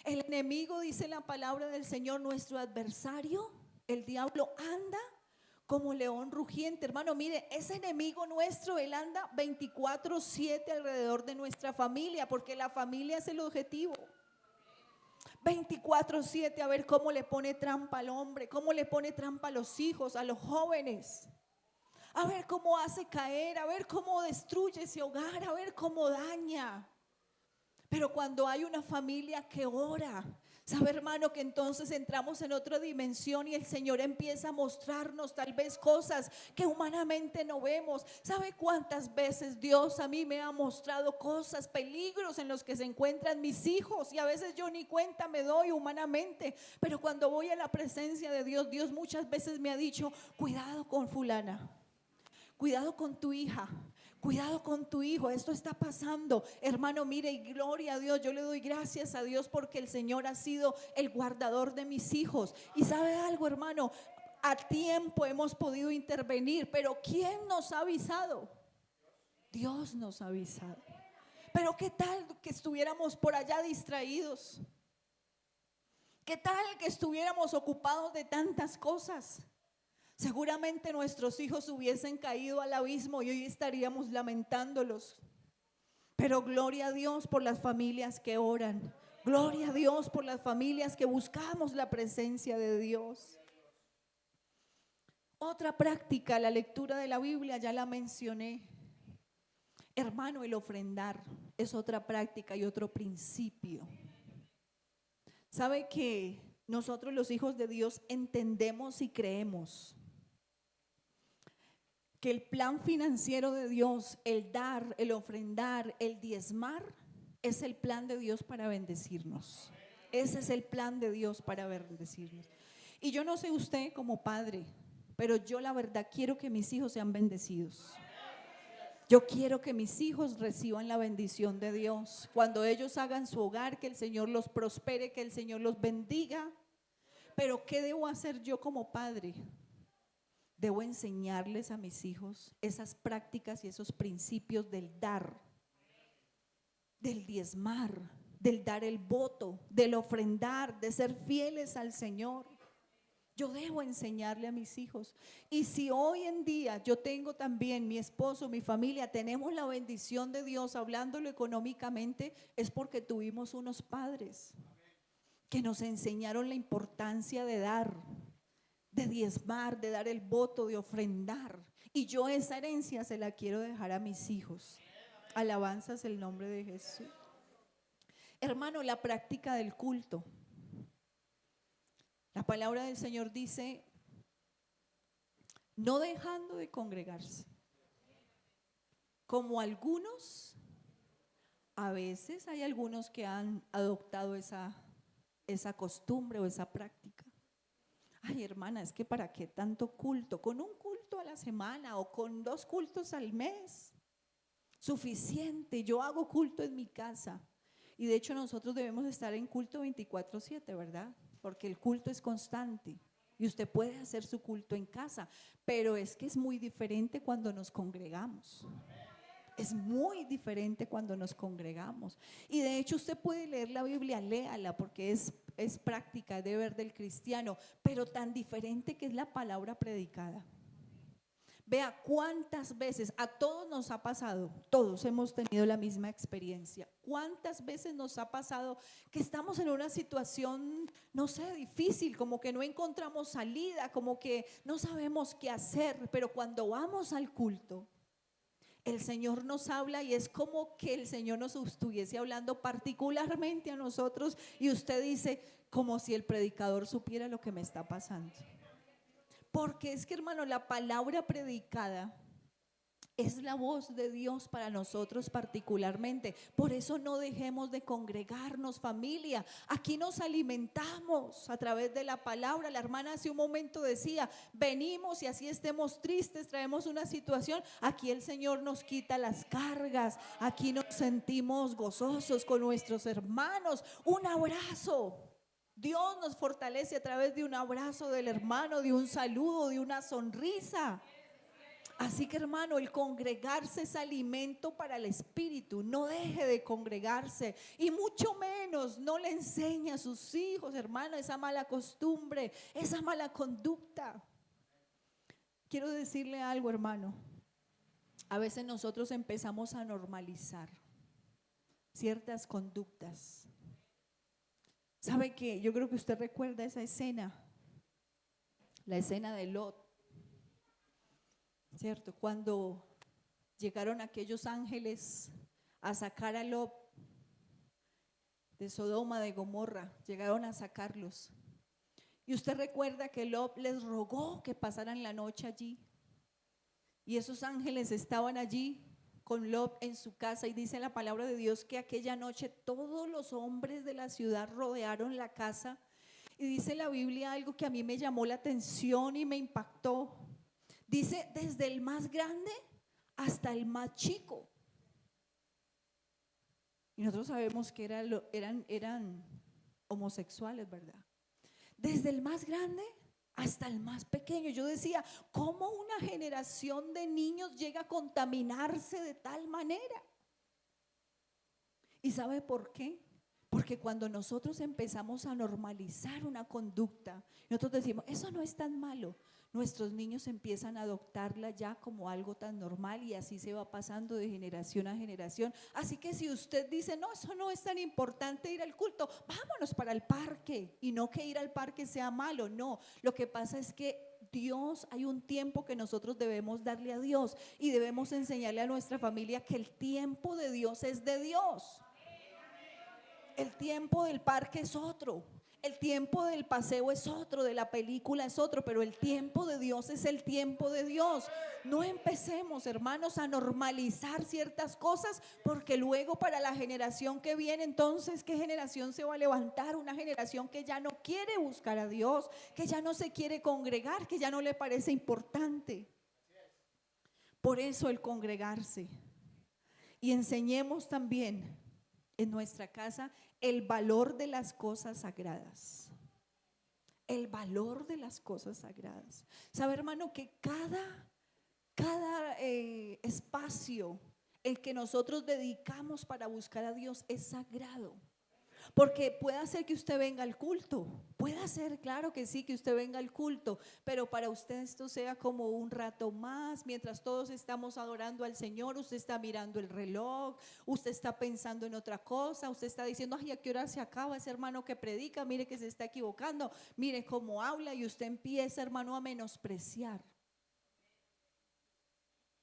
Speaker 1: el enemigo, dice la palabra del Señor, nuestro adversario, el diablo, anda como león rugiente. Hermano, mire, ese enemigo nuestro, él anda 24/7 alrededor de nuestra familia, porque la familia es el objetivo. 24/7, a ver cómo le pone trampa al hombre, cómo le pone trampa a los hijos, a los jóvenes. A ver cómo hace caer, a ver cómo destruye ese hogar, a ver cómo daña. Pero cuando hay una familia que ora, sabe, hermano, que entonces entramos en otra dimensión y el Señor empieza a mostrarnos tal vez cosas que humanamente no vemos. ¿Sabe cuántas veces Dios a mí me ha mostrado cosas, peligros en los que se encuentran mis hijos? Y a veces yo ni cuenta me doy humanamente, pero cuando voy a la presencia de Dios, Dios muchas veces me ha dicho, cuidado con fulana, cuidado con tu hija, cuidado con tu hijo, esto está pasando. Hermano, mire, y gloria a Dios, yo le doy gracias a Dios porque el Señor ha sido el guardador de mis hijos. Y sabe algo, hermano, a tiempo hemos podido intervenir, pero ¿quién nos ha avisado? Dios nos ha avisado. Pero ¿qué tal que estuviéramos por allá distraídos? ¿Qué tal que estuviéramos ocupados de tantas cosas? Seguramente nuestros hijos hubiesen caído al abismo y hoy estaríamos lamentándolos. Pero gloria a Dios por las familias que oran. Gloria a Dios por las familias que buscamos la presencia de Dios. Otra práctica, la lectura de la Biblia, ya la mencioné. Hermano, el ofrendar es otra práctica y otro principio. ¿Sabe que nosotros los hijos de Dios entendemos y creemos que el plan financiero de Dios, el dar, el ofrendar, el diezmar, es el plan de Dios para bendecirnos? Ese es el plan de Dios para bendecirnos. Y yo no sé usted como padre, pero yo la verdad quiero que mis hijos sean bendecidos. Yo quiero que mis hijos reciban la bendición de Dios. Cuando ellos hagan su hogar, que el Señor los prospere, que el Señor los bendiga. Pero ¿qué debo hacer yo como padre? Debo enseñarles a mis hijos esas prácticas y esos principios del dar, del diezmar, del dar el voto, del ofrendar, de ser fieles al Señor. Yo debo enseñarle a mis hijos. Y si hoy en día yo tengo también mi esposo, mi familia, tenemos la bendición de Dios hablándolo económicamente, es porque tuvimos unos padres que nos enseñaron la importancia de dar, de diezmar, de dar el voto, de ofrendar. Y yo esa herencia se la quiero dejar a mis hijos. Alabanzas el nombre de Jesús. Hermano, la práctica del culto. La palabra del Señor dice, no dejando de congregarse, como algunos, a veces hay algunos que han adoptado esa costumbre o esa práctica. Ay, hermana, es que ¿para qué tanto culto? Con un culto a la semana o con 2 cultos al mes, suficiente. Yo hago culto en mi casa. Y de hecho nosotros debemos estar en culto 24/7, ¿verdad? Porque el culto es constante y usted puede hacer su culto en casa, pero es que es muy diferente cuando nos congregamos. Es muy diferente cuando nos congregamos. Y de hecho usted puede leer la Biblia, léala, porque es práctica, es deber del cristiano, pero tan diferente que es la palabra predicada. Vea cuántas veces, a todos nos ha pasado, todos hemos tenido la misma experiencia. ¿Cuántas veces nos ha pasado que estamos en una situación, no sé, difícil, como que no encontramos salida, como que no sabemos qué hacer, pero cuando vamos al culto, el Señor nos habla y es como que el Señor nos estuviese hablando particularmente a nosotros y usted dice, como si el predicador supiera lo que me está pasando. Porque es que, hermano, la palabra predicada es la voz de Dios para nosotros particularmente. Por eso no dejemos de congregarnos, familia. Aquí nos alimentamos a través de la palabra. La hermana hace un momento decía, venimos y así estemos tristes, traemos una situación. Aquí el Señor nos quita las cargas. Aquí nos sentimos gozosos con nuestros hermanos. Un abrazo. Dios nos fortalece a través de un abrazo del hermano, de un saludo, de una sonrisa. Así que, hermano, el congregarse es alimento para el espíritu. No deje de congregarse y mucho menos no le enseñe a sus hijos, hermano, esa mala costumbre, esa mala conducta. Quiero decirle algo, hermano. A veces nosotros empezamos a normalizar ciertas conductas. ¿Sabe qué? Yo creo que usted recuerda esa escena, la escena de Lot. ¿Cierto? Cuando llegaron aquellos ángeles a sacar a Lot de Sodoma, de Gomorra, llegaron a sacarlos. Y usted recuerda que Lot les rogó que pasaran la noche allí. Y esos ángeles estaban allí con Lot en su casa y dice la palabra de Dios que aquella noche todos los hombres de la ciudad rodearon la casa. Y dice la Biblia algo que a mí me llamó la atención y me impactó. Dice, desde el más grande hasta el más chico. Y nosotros sabemos que eran homosexuales, ¿verdad? Desde el más grande hasta el más pequeño. Yo decía, ¿cómo una generación de niños llega a contaminarse de tal manera? ¿Y sabe por qué? Porque cuando nosotros empezamos a normalizar una conducta, nosotros decimos, eso no es tan malo. Nuestros niños empiezan a adoptarla ya como algo tan normal y así se va pasando de generación a generación. Así que si usted dice, no, eso no es tan importante ir al culto, vámonos para el parque. Y no que ir al parque sea malo, no. Lo que pasa es que Dios, hay un tiempo que nosotros debemos darle a Dios y debemos enseñarle a nuestra familia que el tiempo de Dios es de Dios. El tiempo del parque es otro, el tiempo del paseo es otro, de la película es otro, pero el tiempo de Dios es el tiempo de Dios. No empecemos, hermanos, a normalizar ciertas cosas, porque luego para la generación que viene, entonces, ¿qué generación se va a levantar? Una generación que ya no quiere buscar a Dios, que ya no se quiere congregar, que ya no le parece importante. Por eso el congregarse. Y enseñemos también en nuestra casa el valor de las cosas sagradas. el valor de las cosas sagradas. Sabe, hermano, que cada espacio el que nosotros dedicamos para buscar a Dios es sagrado. Porque puede ser que usted venga al culto, puede ser, claro que sí, que usted venga al culto, pero para usted esto sea como un rato más, mientras todos estamos adorando al Señor, usted está mirando el reloj, usted está pensando en otra cosa, usted está diciendo, ay, ¿a qué hora se acaba ese hermano que predica? Mire que se está equivocando, mire cómo habla, y usted empieza, hermano, a menospreciar.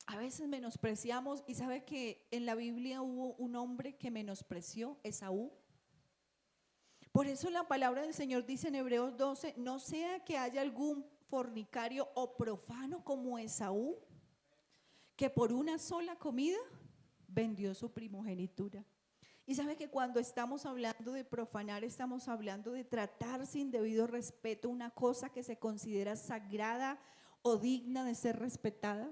Speaker 1: A veces menospreciamos, y sabe que en la Biblia hubo un hombre que menospreció, Esaú. Por eso la palabra del Señor dice en Hebreos 12, no sea que haya algún fornicario o profano como Esaú, que por una sola comida vendió su primogenitura. Y sabe que cuando estamos hablando de profanar, estamos hablando de tratar sin debido respeto una cosa que se considera sagrada o digna de ser respetada.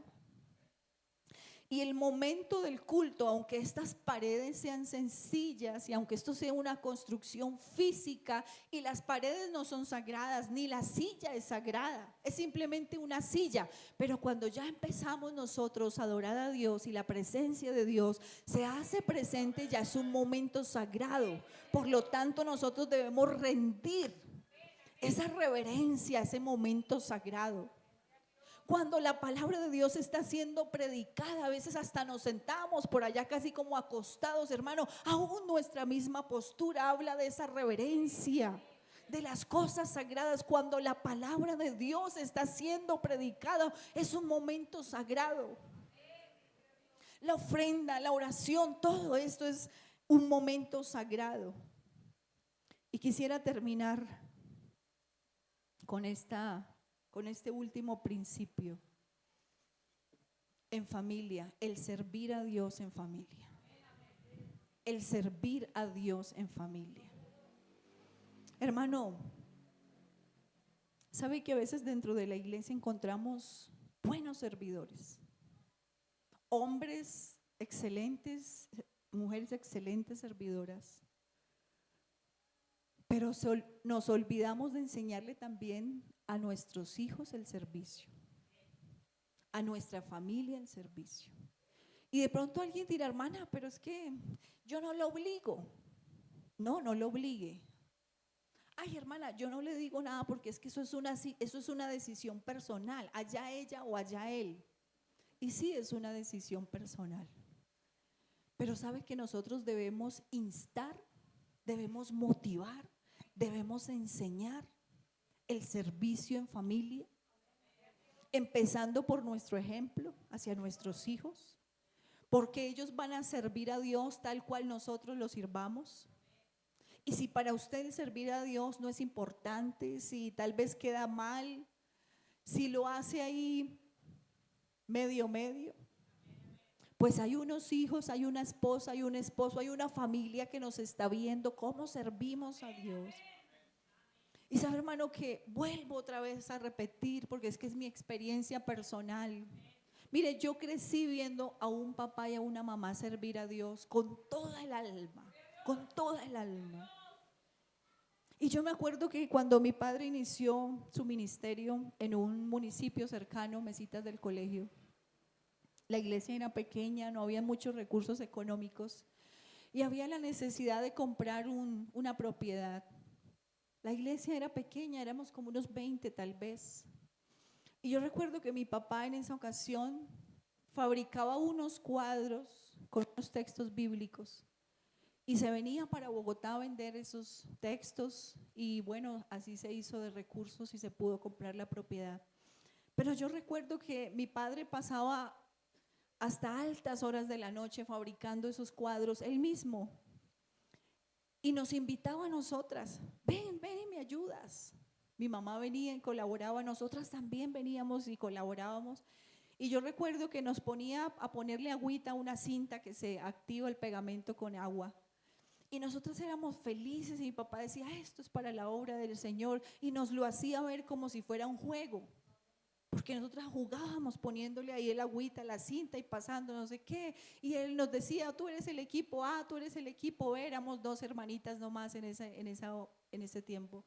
Speaker 1: Y el momento del culto, aunque estas paredes sean sencillas y aunque esto sea una construcción física y las paredes no son sagradas, ni la silla es sagrada, es simplemente una silla. Pero cuando ya empezamos nosotros a adorar a Dios y la presencia de Dios se hace presente, ya es un momento sagrado. Por lo tanto, nosotros debemos rendir esa reverencia, ese momento sagrado. Cuando la palabra de Dios está siendo predicada, a veces hasta nos sentamos por allá casi como acostados, hermano. Aún nuestra misma postura habla de esa reverencia, de las cosas sagradas. Cuando la palabra de Dios está siendo predicada, es un momento sagrado. La ofrenda, la oración, todo esto es un momento sagrado. Y quisiera terminar con este último principio en familia, el servir a Dios en familia. El servir a Dios en familia. Hermano, ¿sabe que a veces dentro de la iglesia encontramos buenos servidores? Hombres excelentes, mujeres excelentes servidoras. Pero nos olvidamos de enseñarle también a nuestros hijos el servicio, a nuestra familia el servicio. Y de pronto alguien dirá, hermana, pero es que yo no lo obligo. No, no lo obligue. Ay, hermana, yo no le digo nada porque es que eso es una decisión personal, allá ella o allá él. Y sí, es una decisión personal. Pero sabe que nosotros debemos instar, debemos motivar, debemos enseñar el servicio en familia, empezando por nuestro ejemplo hacia nuestros hijos, porque ellos van a servir a Dios tal cual nosotros lo sirvamos. Y si para usted el servir a Dios no es importante, si tal vez queda mal, si lo hace ahí medio, pues hay unos hijos, hay una esposa, hay un esposo, hay una familia que nos está viendo cómo servimos a Dios. Y sabe, hermano, que vuelvo otra vez a repetir, porque es que es mi experiencia personal. Mire, yo crecí viendo a un papá y a una mamá servir a Dios con toda el alma, con toda el alma. Y yo me acuerdo que cuando mi padre inició su ministerio en un municipio cercano, Mesitas del Colegio, la iglesia era pequeña, no había muchos recursos económicos y había la necesidad de comprar una propiedad. La iglesia era pequeña, éramos como unos 20 tal vez. Y yo recuerdo que mi papá en esa ocasión fabricaba unos cuadros con unos textos bíblicos y se venía para Bogotá a vender esos textos y bueno, así se hizo de recursos y se pudo comprar la propiedad. Pero yo recuerdo que mi padre pasaba hasta altas horas de la noche fabricando esos cuadros él mismo. Y nos invitaba a nosotras, ven y me ayudas. Mi mamá venía y colaboraba, nosotras también veníamos y colaborábamos. Y yo recuerdo que nos ponía a ponerle agüita a una cinta que se activa el pegamento con agua. Y nosotros éramos felices y mi papá decía, esto es para la obra del Señor. Y nos lo hacía ver como si fuera un juego. porque nosotras jugábamos poniéndole ahí el agüita, la cinta y pasando no sé qué, y él nos decía, tú eres el equipo A, tú eres el equipo B, éramos 2 hermanitas nomás en ese tiempo.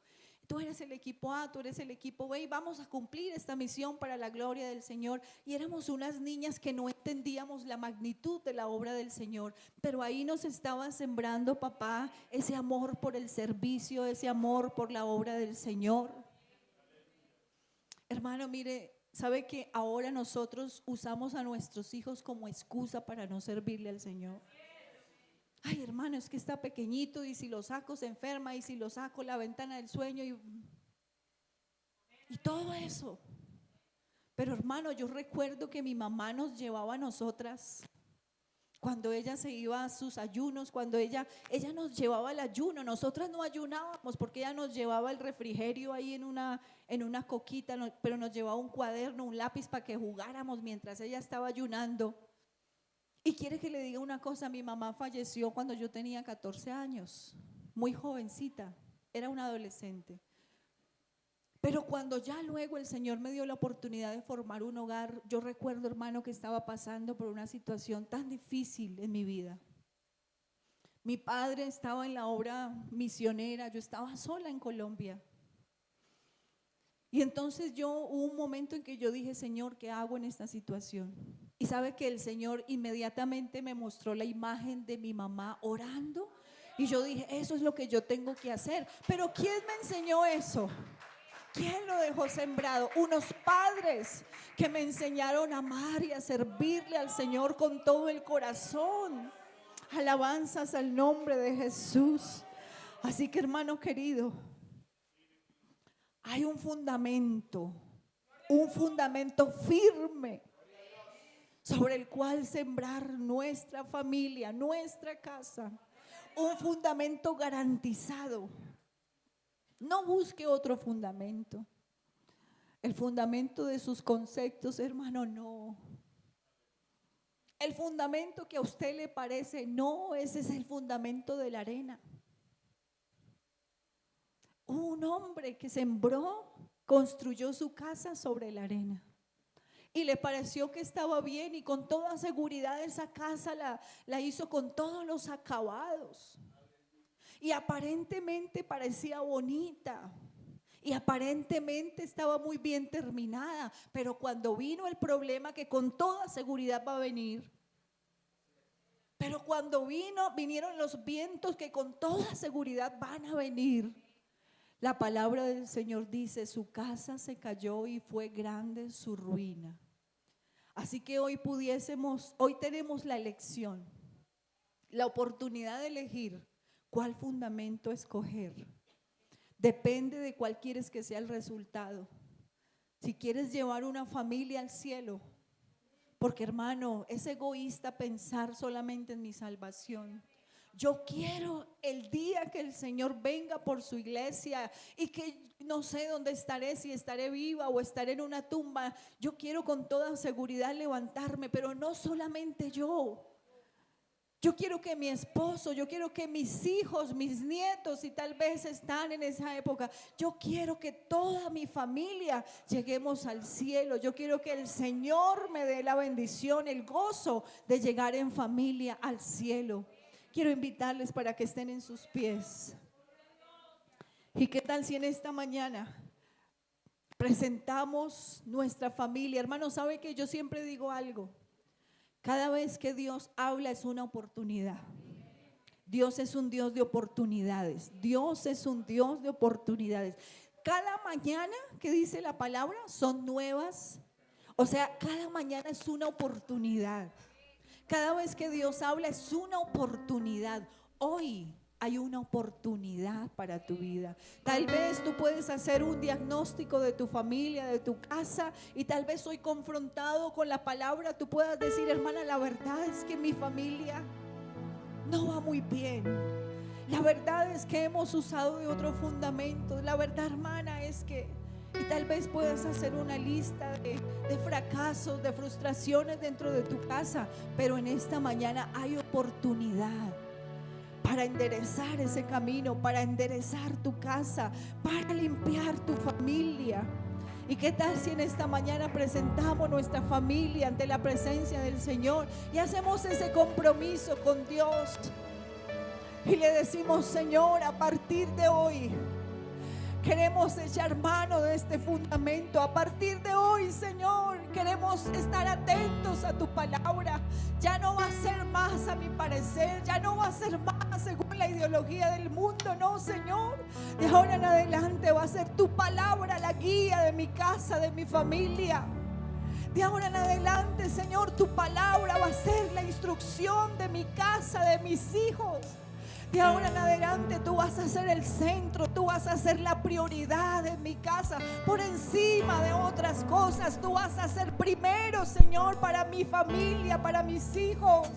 Speaker 1: Tú eres el equipo A, tú eres el equipo B y vamos a cumplir esta misión para la gloria del Señor. Y éramos unas niñas que no entendíamos la magnitud de la obra del Señor, pero ahí nos estaba sembrando, papá, ese amor por el servicio, ese amor por la obra del Señor. Hermano, mire, ¿sabe que ahora nosotros usamos a nuestros hijos como excusa para no servirle al Señor? Ay, hermano, es que está pequeñito y si lo saco se enferma y si lo saco la ventana del sueño y todo eso. Pero hermano, yo recuerdo que mi mamá nos llevaba a nosotras cuando ella se iba a sus ayunos, cuando ella nos llevaba al ayuno. Nosotras no ayunábamos porque ella nos llevaba el refrigerio ahí en una coquita, pero nos llevaba un cuaderno, un lápiz para que jugáramos mientras ella estaba ayunando. Y quiere que le diga una cosa, mi mamá falleció cuando yo tenía 14 años, muy jovencita, era una adolescente. Pero cuando ya luego el Señor me dio la oportunidad de formar un hogar, yo recuerdo, hermano, que estaba pasando por una situación tan difícil en mi vida. Mi padre estaba en la obra misionera, yo estaba sola en Colombia. Y entonces hubo un momento en que yo dije, Señor, ¿qué hago en esta situación? Y sabe que el Señor inmediatamente me mostró la imagen de mi mamá orando. Y yo dije, eso es lo que yo tengo que hacer. Pero ¿quién me enseñó eso? ¿Quién lo dejó sembrado? Unos padres que me enseñaron a amar y a servirle al Señor con todo el corazón. Alabanzas al nombre de Jesús. Así que, hermano querido, hay un fundamento firme sobre el cual sembrar nuestra familia, nuestra casa. Un fundamento garantizado. No busque otro fundamento. El fundamento de sus conceptos, hermano, no. El fundamento que a usted le parece, no, ese es el fundamento de la arena. Un hombre que sembró, construyó su casa sobre la arena. Y le pareció que estaba bien y con toda seguridad esa casa la hizo con todos los acabados. Y aparentemente parecía bonita. Y aparentemente estaba muy bien terminada. Pero cuando vino el problema que con toda seguridad va a venir. Pero cuando vinieron los vientos que con toda seguridad van a venir. La palabra del Señor dice, su casa se cayó y fue grande su ruina. Así que hoy tenemos la elección, la oportunidad de elegir cuál fundamento escoger. Depende de cuál quieres que sea el resultado. Si quieres llevar una familia al cielo, porque hermano, es egoísta pensar solamente en mi salvación. Yo quiero el día que el Señor venga por su iglesia y que no sé dónde estaré, si estaré viva o estaré en una tumba. Yo quiero con toda seguridad levantarme, pero no solamente yo. Yo quiero que mi esposo, yo quiero que mis hijos, mis nietos, si tal vez están en esa época, yo quiero que toda mi familia lleguemos al cielo. Yo quiero que el Señor me dé la bendición, el gozo de llegar en familia al cielo. Quiero invitarles para que estén en sus pies. ¿Y qué tal si en esta mañana presentamos nuestra familia? Hermano, ¿sabe que yo siempre digo algo? Cada vez que Dios habla es una oportunidad. Dios es un Dios de oportunidades. Dios es un Dios de oportunidades. Cada mañana que dice la palabra son nuevas. O sea, cada mañana es una oportunidad. Cada vez que Dios habla es una oportunidad. Hoy hay una oportunidad para tu vida. Tal vez tú puedes hacer un diagnóstico de tu familia, de tu casa, y tal vez hoy confrontado con la palabra tú puedas decir, hermana, la verdad es que mi familia no va muy bien. La verdad es que hemos usado de otro fundamento. La verdad, hermana, es que... Y tal vez puedas hacer una lista de fracasos, de frustraciones dentro de tu casa. Pero en esta mañana hay oportunidad para enderezar ese camino, para enderezar tu casa, para limpiar tu familia. ¿Y qué tal si en esta mañana presentamos nuestra familia ante la presencia del Señor y hacemos ese compromiso con Dios? Y le decimos: Señor, a partir de hoy queremos echar mano de este fundamento. A partir de hoy, Señor, queremos estar atentos a tu palabra. Ya no va a ser más a mi parecer, ya no va a ser más según la ideología del mundo. No, Señor, de ahora en adelante va a ser tu palabra la guía de mi casa, de mi familia. De ahora en adelante, Señor, tu palabra va a ser la instrucción de mi casa, de mis hijos. De ahora en adelante tú vas a ser el centro, tú vas a ser la prioridad en mi casa, por encima de otras cosas. Tú vas a ser primero, Señor, para mi familia, para mis hijos.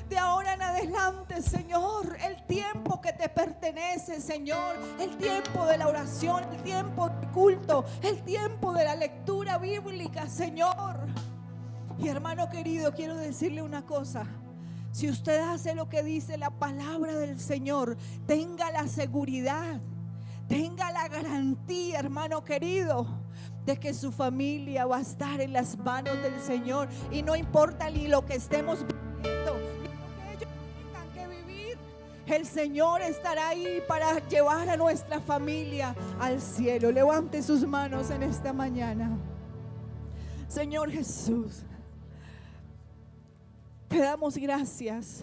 Speaker 1: De ahora en adelante, Señor, el tiempo que te pertenece, Señor, el tiempo de la oración, el tiempo del culto, el tiempo de la lectura bíblica, Señor. Y hermano querido, quiero decirle una cosa. Si usted hace lo que dice la palabra del Señor, tenga la seguridad, tenga la garantía, hermano querido, de que su familia va a estar en las manos del Señor. Y no importa ni lo que estemos viviendo, ni lo que ellos tengan que vivir, el Señor estará ahí para llevar a nuestra familia al cielo. Levante sus manos en esta mañana. Señor Jesús, te damos gracias.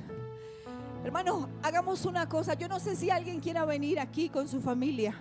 Speaker 1: Hermano, hagamos una cosa. Yo no sé si alguien quiera venir aquí con su familia.